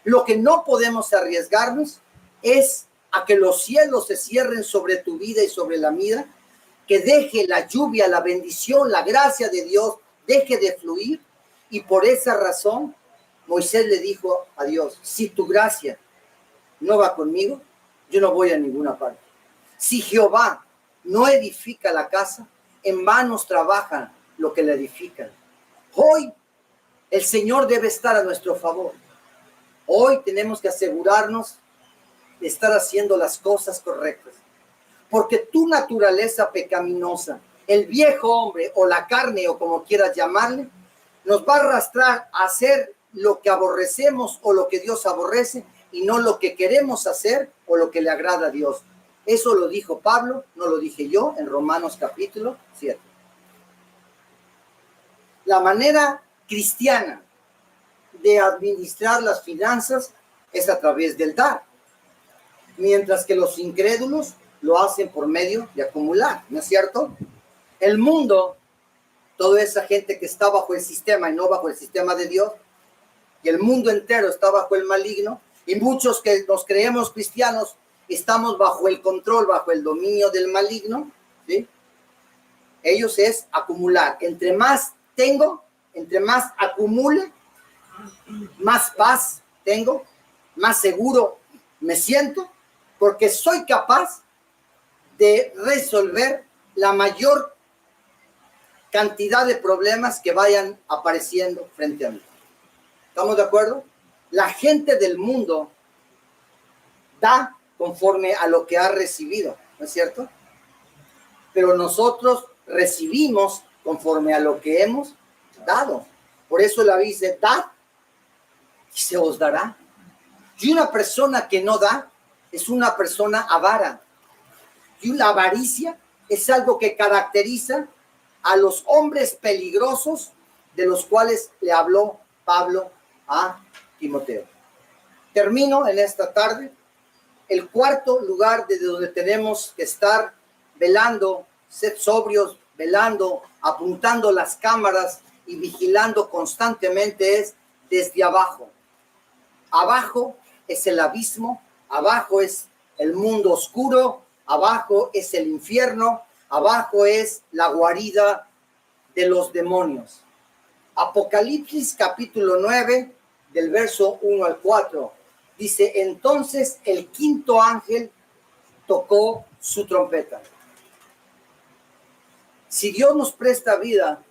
[SPEAKER 1] Lo que no podemos arriesgarnos es a que los cielos se cierren sobre tu vida y sobre la mía, que deje la lluvia, la bendición, la gracia de Dios, deje de fluir. Y por esa razón, Moisés le dijo a Dios, si tu gracia no va conmigo, yo no voy a ninguna parte. Si Jehová no edifica la casa, en vanos trabajan lo que la edifican. Hoy el Señor debe estar a nuestro favor. Hoy tenemos que asegurarnos de estar haciendo las cosas correctas. Porque tu naturaleza pecaminosa, el viejo hombre o la carne o como quieras llamarle, nos va a arrastrar a hacer lo que aborrecemos o lo que Dios aborrece y no lo que queremos hacer o lo que le agrada a Dios. Eso lo dijo Pablo, no lo dije yo, en Romanos capítulo 7. La manera cristiana de administrar las finanzas es a través del dar, mientras que los incrédulos lo hacen por medio de acumular, ¿no es cierto? El mundo, toda esa gente que está bajo el sistema y no bajo el sistema de Dios, y el mundo entero está bajo el maligno, y muchos que nos creemos cristianos estamos bajo el control, bajo el dominio del maligno, ¿sí? Ellos es acumular. Entre más tengo, entre más acumule, más paz tengo, más seguro me siento, porque soy capaz de resolver la mayor cantidad de problemas que vayan apareciendo frente a mí. ¿Estamos de acuerdo? La gente del mundo da conforme a lo que ha recibido, ¿no es cierto? Pero nosotros recibimos conforme a lo que hemos dado. Por eso la Biblia dice, dad y se os dará. Y una persona que no da es una persona avara. Y la avaricia es algo que caracteriza a los hombres peligrosos de los cuales le habló Pablo a Timoteo. Termino en esta tarde. El cuarto lugar desde donde tenemos que estar velando, sed sobrios, velando, apuntando las cámaras y vigilando constantemente es desde abajo. Abajo es el abismo, abajo es el mundo oscuro, abajo es el infierno, abajo es la guarida de los demonios. Apocalipsis capítulo 9, del verso 1 al 4, dice, entonces el quinto ángel tocó su trompeta. Si Dios nos presta vida,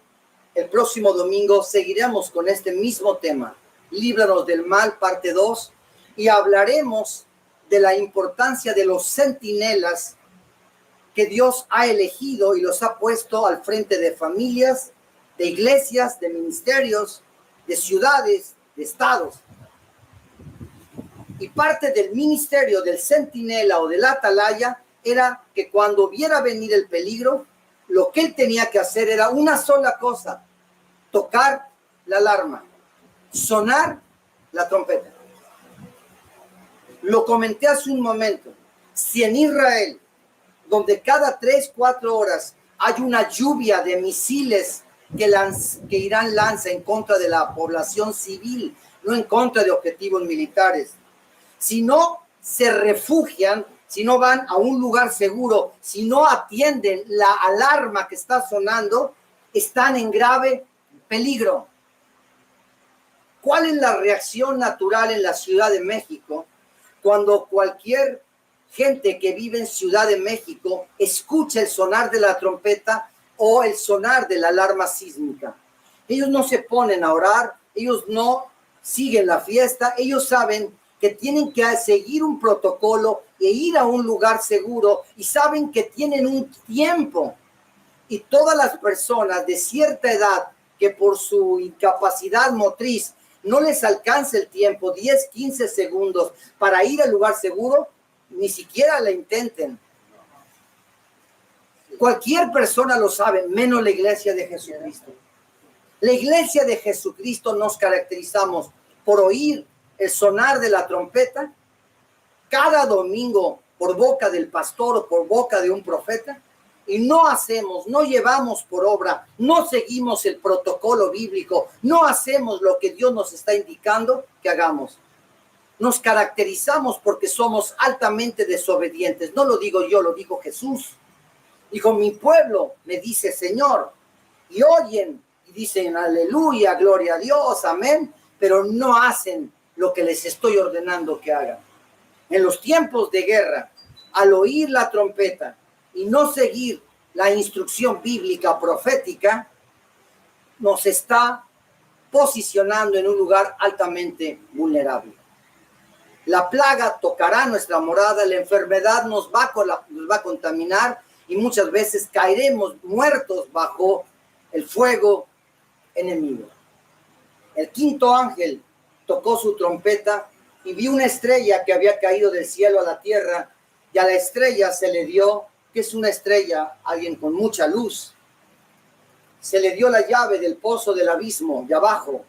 [SPEAKER 1] el próximo domingo seguiremos con este mismo tema, Líbranos del mal, parte 2, y hablaremos de la importancia de los centinelas que Dios ha elegido y los ha puesto al frente de familias, de iglesias, de ministerios, de ciudades, de estados. Y parte del ministerio del centinela o del atalaya era que cuando viera venir el peligro, lo que él tenía que hacer era una sola cosa, tocar la alarma, sonar la trompeta. Lo comenté hace un momento. Si en Israel, donde cada 3-4 horas hay una lluvia de misiles que Irán lanza en contra de la población civil, no en contra de objetivos militares, si no se refugian, si no van a un lugar seguro, si no atienden la alarma que está sonando, están en grave peligro. ¿Cuál es la reacción natural en la Ciudad de México cuando cualquier gente que vive en Ciudad de México escucha el sonar de la trompeta o el sonar de la alarma sísmica? Ellos no se ponen a orar, ellos no siguen la fiesta, ellos saben que tienen que seguir un protocolo e ir a un lugar seguro y saben que tienen un tiempo. Y todas las personas de cierta edad que por su incapacidad motriz no les alcanza el tiempo, 10-15 segundos para ir al lugar seguro, ni siquiera la intenten. Cualquier persona lo sabe, menos la iglesia de Jesucristo. La iglesia de Jesucristo nos caracterizamos por oír el sonar de la trompeta cada domingo por boca del pastor o por boca de un profeta, y no hacemos, no llevamos por obra, no seguimos el protocolo bíblico, no hacemos lo que Dios nos está indicando que hagamos. Nos caracterizamos porque somos altamente desobedientes. No lo digo yo, lo dijo Jesús. Dijo, mi pueblo me dice Señor, y oyen y dicen aleluya, gloria a Dios, amén, pero no hacen lo que les estoy ordenando que hagan. En los tiempos de guerra, al oír la trompeta y no seguir la instrucción bíblica profética, nos está posicionando en un lugar altamente vulnerable. La plaga tocará nuestra morada, la enfermedad nos va a contaminar y muchas veces caeremos muertos bajo el fuego enemigo. El quinto ángel tocó su trompeta y vi una estrella que había caído del cielo a la tierra Y a la estrella se le dio, ¿qué es una estrella? Alguien con mucha luz. Se le dio la llave del pozo del abismo de abajo,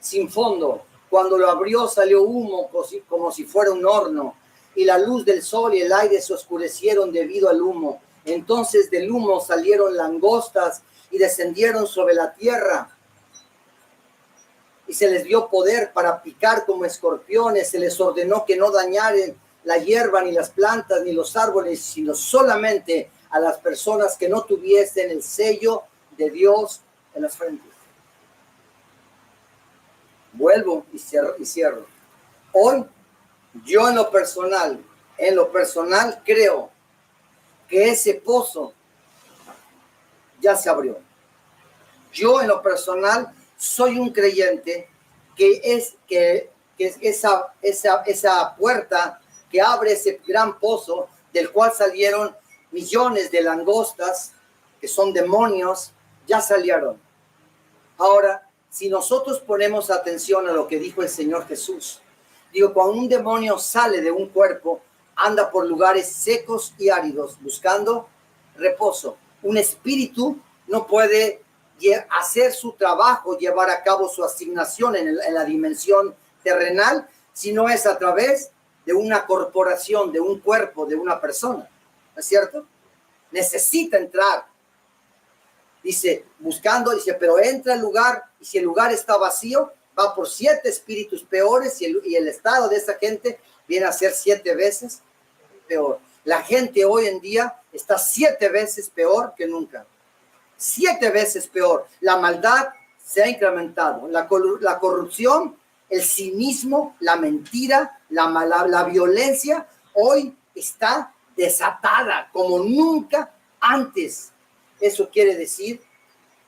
[SPEAKER 1] sin fondo. Cuando lo abrió salió humo como si fuera un horno, y la luz del sol y el aire se oscurecieron debido al humo. Entonces del humo salieron langostas y descendieron sobre la tierra. Y se les dio poder para picar como escorpiones. Se les ordenó que no dañaran la hierba, ni las plantas, ni los árboles, sino solamente a las personas que no tuviesen el sello de Dios en las frentes. Vuelvo y cierro. Hoy, yo en lo personal creo que ese pozo ya se abrió. Yo en lo personal soy un creyente que esa puerta que abre ese gran pozo del cual salieron millones de langostas, que son demonios, ya salieron. Ahora, si nosotros ponemos atención a lo que dijo el Señor Jesús, digo, cuando un demonio sale de un cuerpo, anda por lugares secos y áridos buscando reposo. Un espíritu no puede hacer su trabajo, llevar a cabo su asignación en la dimensión terrenal, si no es a través de una corporación, de un cuerpo, de una persona. ¿No es cierto? Necesita entrar. Dice, buscando, dice, pero entra al lugar, y si el lugar está vacío, va por 7 espíritus peores, y el estado de esa gente viene a ser 7 veces peor. La gente hoy en día está 7 veces peor que nunca. 7 veces peor. La maldad se ha incrementado. La corrupción, el cinismo, la mentira, la violencia, hoy está desatada como nunca antes. Eso quiere decir,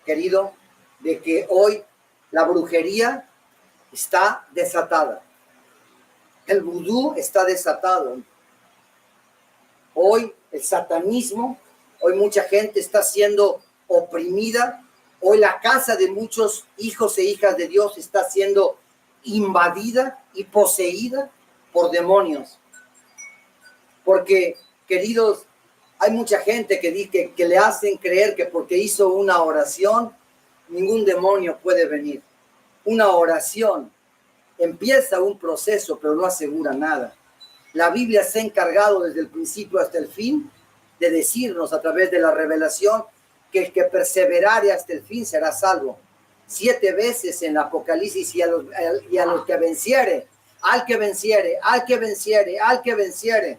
[SPEAKER 1] querido, de que hoy la brujería está desatada. El vudú está desatado. Hoy el satanismo, hoy mucha gente está siendo oprimida. Hoy la casa de muchos hijos e hijas de Dios está siendo invadida y poseída por demonios. Porque, queridos, hay mucha gente que dice que le hacen creer que porque hizo una oración, ningún demonio puede venir. Una oración empieza un proceso, pero no asegura nada. La Biblia se ha encargado desde el principio hasta el fin de decirnos a través de la revelación que el que perseverare hasta el fin será salvo. 7 veces en Apocalipsis, y a los que venciere, al que venciere, al que venciere, al que venciere.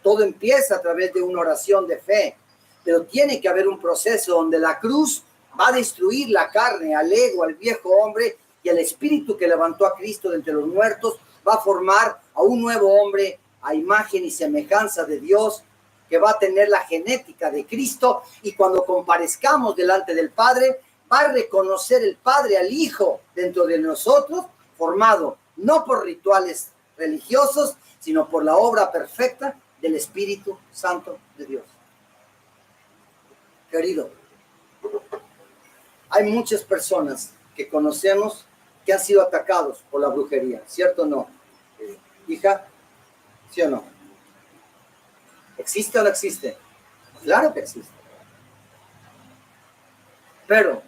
[SPEAKER 1] Todo empieza a través de una oración de fe, pero tiene que haber un proceso donde la cruz va a destruir la carne, al ego, al viejo hombre, y el espíritu que levantó a Cristo de entre los muertos va a formar a un nuevo hombre a imagen y semejanza de Dios, que va a tener la genética de Cristo, y cuando comparezcamos delante del Padre, va a reconocer el Padre al Hijo dentro de nosotros, formado no por rituales religiosos, sino por la obra perfecta del Espíritu Santo de Dios. Querido, hay muchas personas que conocemos que han sido atacados por la brujería, ¿cierto o no? Hija, ¿sí o no? ¿Existe o no existe? Claro que existe. Pero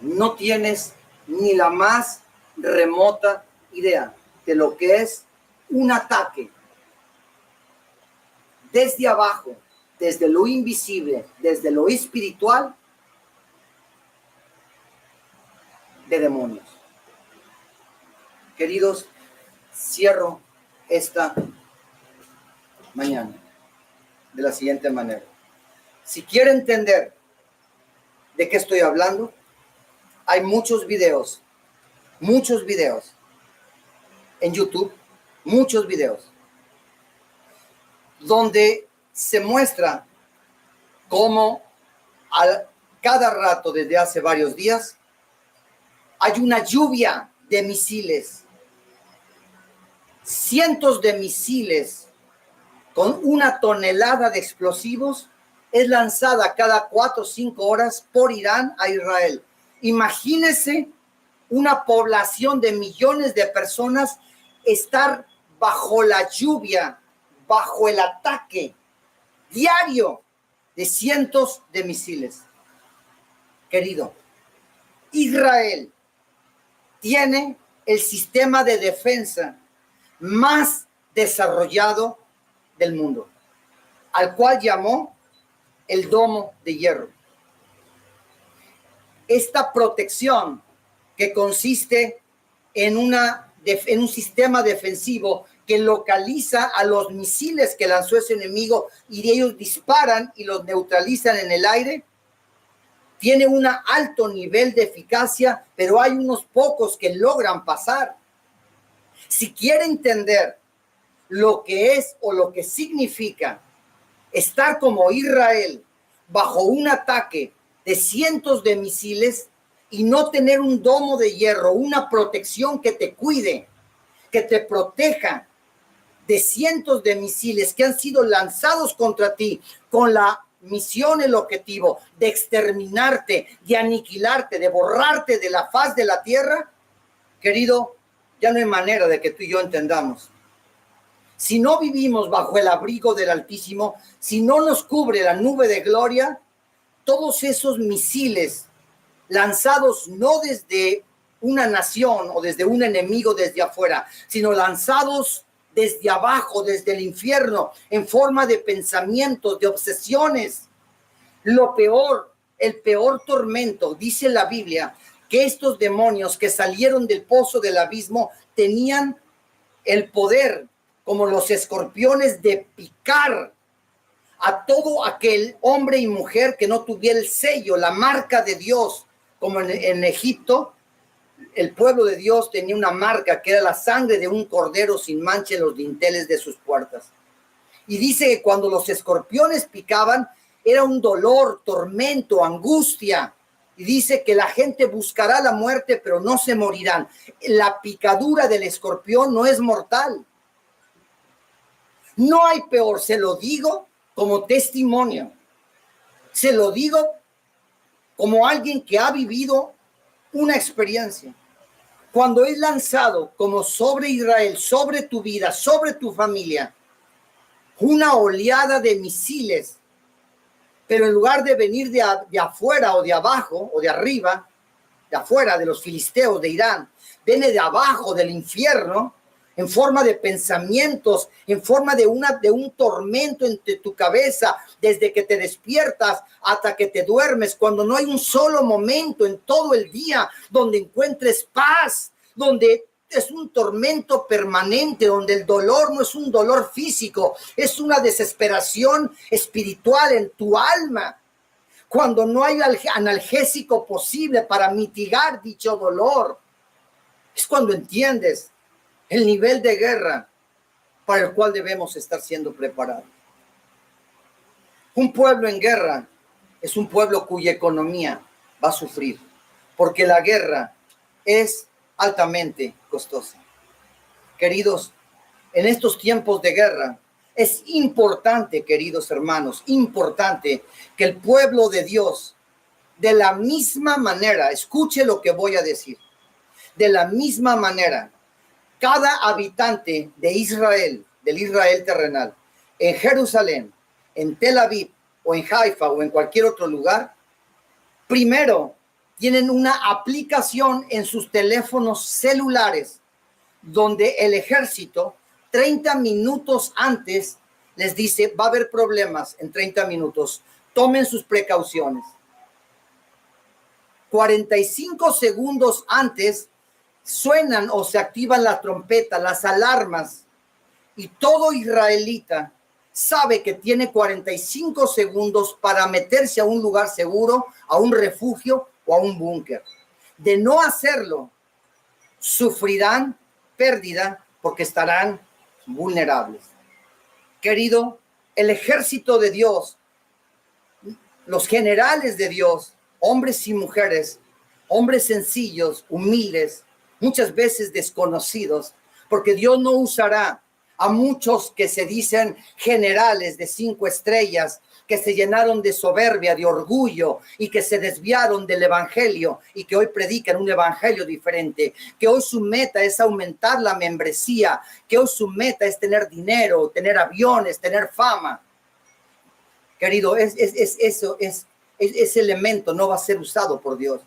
[SPEAKER 1] no tienes ni la más remota idea de lo que es un ataque desde abajo, desde lo invisible, desde lo espiritual, de demonios. Queridos, cierro esta mañana de la siguiente manera. Si quiere entender de qué estoy hablando, hay muchos videos en YouTube, muchos videos, donde se muestra cómo a cada rato desde hace varios días hay una lluvia de misiles, cientos de misiles con 1 tonelada de explosivos es lanzada cada 4 o 5 horas por Irán a Israel. Imagínese una población de millones de personas estar bajo la lluvia, bajo el ataque diario de cientos de misiles. Querido, Israel tiene el sistema de defensa más desarrollado del mundo, al cual llamó el domo de hierro. Esta protección, que consiste en un sistema defensivo que localiza a los misiles que lanzó ese enemigo y ellos disparan y los neutralizan en el aire, tiene un alto nivel de eficacia, pero hay unos pocos que logran pasar. Si quiere entender lo que es o lo que significa estar como Israel bajo un ataque de cientos de misiles y no tener un domo de hierro, una protección que te cuide, que te proteja de cientos de misiles que han sido lanzados contra ti con la misión, el objetivo de exterminarte, de aniquilarte, de borrarte de la faz de la tierra, querido, ya no hay manera de que tú y yo entendamos. Si no vivimos bajo el abrigo del Altísimo, si no nos cubre la nube de gloria, todos esos misiles lanzados no desde una nación o desde un enemigo desde afuera, sino lanzados desde abajo, desde el infierno, en forma de pensamientos, de obsesiones. Lo peor, el peor tormento, dice la Biblia, que estos demonios que salieron del pozo del abismo tenían el poder, como los escorpiones, de picar a todo aquel hombre y mujer que no tuviera el sello, la marca de Dios, como en Egipto. El pueblo de Dios tenía una marca que era la sangre de un cordero sin mancha en los dinteles de sus puertas. Y dice que cuando los escorpiones picaban, era un dolor, tormento, angustia. Y dice que la gente buscará la muerte, pero no se morirán. La picadura del escorpión no es mortal. No hay peor, se lo digo como testimonio. Se lo digo como alguien que ha vivido una experiencia. Cuando es lanzado como sobre Israel, sobre tu vida, sobre tu familia, una oleada de misiles, pero en lugar de venir de afuera o de abajo o de arriba, de afuera de los filisteos de Irán, viene de abajo del infierno, en forma de pensamientos, en forma de un tormento entre tu cabeza, desde que te despiertas hasta que te duermes, cuando no hay un solo momento en todo el día donde encuentres paz, donde es un tormento permanente, donde el dolor no es un dolor físico, es una desesperación espiritual en tu alma. Cuando no hay analgésico posible para mitigar dicho dolor, es cuando entiendes el nivel de guerra para el cual debemos estar siendo preparados. Un pueblo en guerra es un pueblo cuya economía va a sufrir, porque la guerra es altamente costosa. Queridos, en estos tiempos de guerra es importante, queridos hermanos, importante que el pueblo de Dios, de la misma manera, escuche lo que voy a decir, de la misma manera, cada habitante de Israel, del Israel terrenal, en Jerusalén, en Tel Aviv o en Haifa o en cualquier otro lugar, primero tienen una aplicación en sus teléfonos celulares donde el ejército 30 minutos antes les dice, va a haber problemas en 30 minutos, tomen sus precauciones. 45 segundos antes suenan o se activan la trompeta, las alarmas, y todo israelita sabe que tiene 45 segundos para meterse a un lugar seguro, a un refugio o a un búnker. De no hacerlo, sufrirán pérdida porque estarán vulnerables. Querido, el ejército de Dios, los generales de Dios, hombres y mujeres, hombres sencillos, humildes, muchas veces desconocidos, porque Dios no usará a muchos que se dicen generales de 5 estrellas, que se llenaron de soberbia, de orgullo y que se desviaron del evangelio y que hoy predican un evangelio diferente, que hoy su meta es aumentar la membresía, que hoy su meta es tener dinero, tener aviones, tener fama. Querido, ese elemento no va a ser usado por Dios.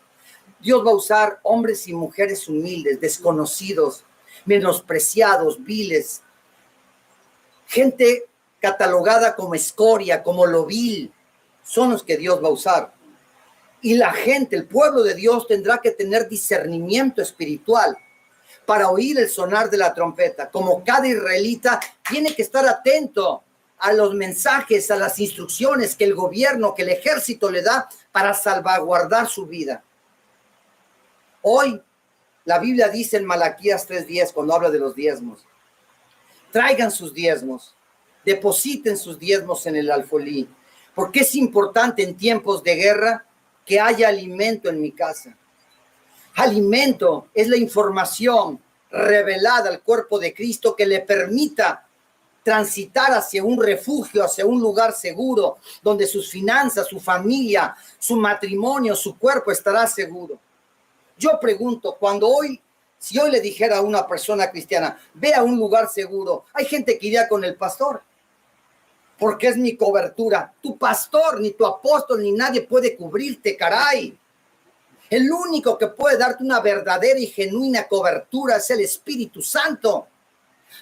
[SPEAKER 1] Dios va a usar hombres y mujeres humildes, desconocidos, menospreciados, viles, gente catalogada como escoria, como lo vil, son los que Dios va a usar. Y la gente, el pueblo de Dios, tendrá que tener discernimiento espiritual para oír el sonar de la trompeta. Como cada israelita tiene que estar atento a los mensajes, a las instrucciones que el gobierno, que el ejército le da para salvaguardar su vida. Hoy, la Biblia dice en Malaquías 3:10, cuando habla de los diezmos, traigan sus diezmos, depositen sus diezmos en el alfolí, porque es importante en tiempos de guerra que haya alimento en mi casa. Alimento es la información revelada al cuerpo de Cristo que le permita transitar hacia un refugio, hacia un lugar seguro, donde sus finanzas, su familia, su matrimonio, su cuerpo estará seguro. Yo pregunto, si hoy le dijera a una persona cristiana, ve a un lugar seguro, hay gente que iría con el pastor, porque es mi cobertura. Tu pastor, ni tu apóstol, ni nadie puede cubrirte, caray. El único que puede darte una verdadera y genuina cobertura es el Espíritu Santo.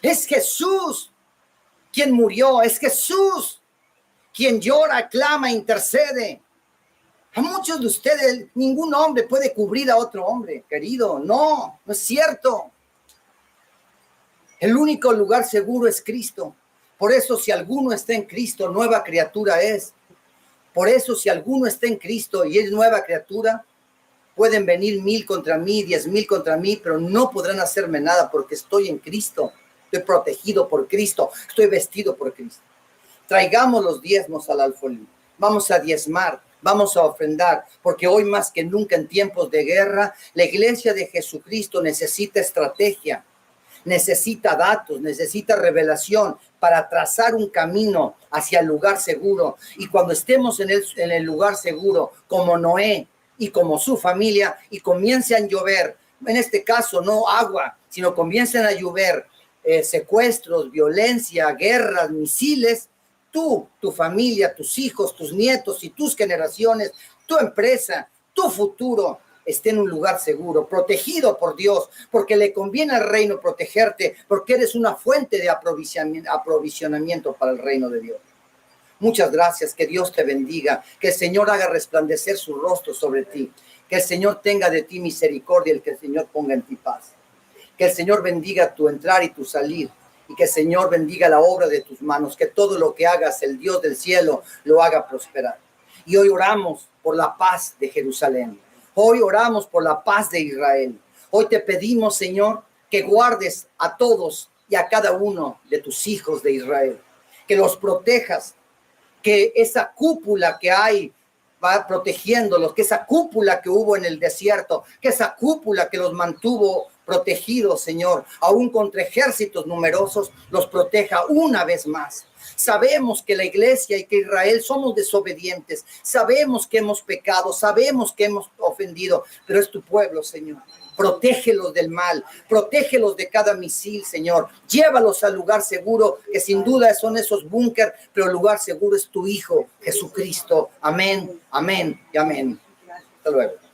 [SPEAKER 1] Es Jesús quien murió, es Jesús quien llora, clama, intercede. A muchos de ustedes, ningún hombre puede cubrir a otro hombre, querido. No es cierto. El único lugar seguro es Cristo. Por eso, si alguno está en Cristo, nueva criatura es. Por eso, si alguno está en Cristo y es nueva criatura, pueden venir 1000 contra mí, 10,000 contra mí, pero no podrán hacerme nada porque estoy en Cristo. Estoy protegido por Cristo. Estoy vestido por Cristo. Traigamos los diezmos al alfolí. Vamos a diezmar. Vamos a ofrendar, porque hoy más que nunca en tiempos de guerra, la iglesia de Jesucristo necesita estrategia, necesita datos, necesita revelación para trazar un camino hacia el lugar seguro. Y cuando estemos en el lugar seguro, como Noé y como su familia, y comiencen a llover, en este caso no agua, sino comiencen a llover secuestros, violencia, guerras, misiles, tú, tu familia, tus hijos, tus nietos y tus generaciones, tu empresa, tu futuro esté en un lugar seguro, protegido por Dios, porque le conviene al reino protegerte, porque eres una fuente de aprovisionamiento para el reino de Dios. Muchas gracias, que Dios te bendiga, que el Señor haga resplandecer su rostro sobre ti, que el Señor tenga de ti misericordia y que el Señor ponga en ti paz. Que el Señor bendiga tu entrar y tu salir. Y que el Señor bendiga la obra de tus manos, que todo lo que hagas, el Dios del cielo, lo haga prosperar. Y hoy oramos por la paz de Jerusalén. Hoy oramos por la paz de Israel. Hoy te pedimos, Señor, que guardes a todos y a cada uno de tus hijos de Israel. Que los protejas, que esa cúpula que hay va protegiéndolos, que esa cúpula que hubo en el desierto, que esa cúpula que los mantuvo protegidos, Señor, aún contra ejércitos numerosos, los proteja una vez más. Sabemos que la iglesia y que Israel somos desobedientes, sabemos que hemos pecado, sabemos que hemos ofendido, pero es tu pueblo, Señor. Protégelos del mal, protégelos de cada misil, Señor. Llévalos al lugar seguro, que sin duda son esos búnker, pero el lugar seguro es tu Hijo, Jesucristo. Amén, amén y amén. Hasta luego.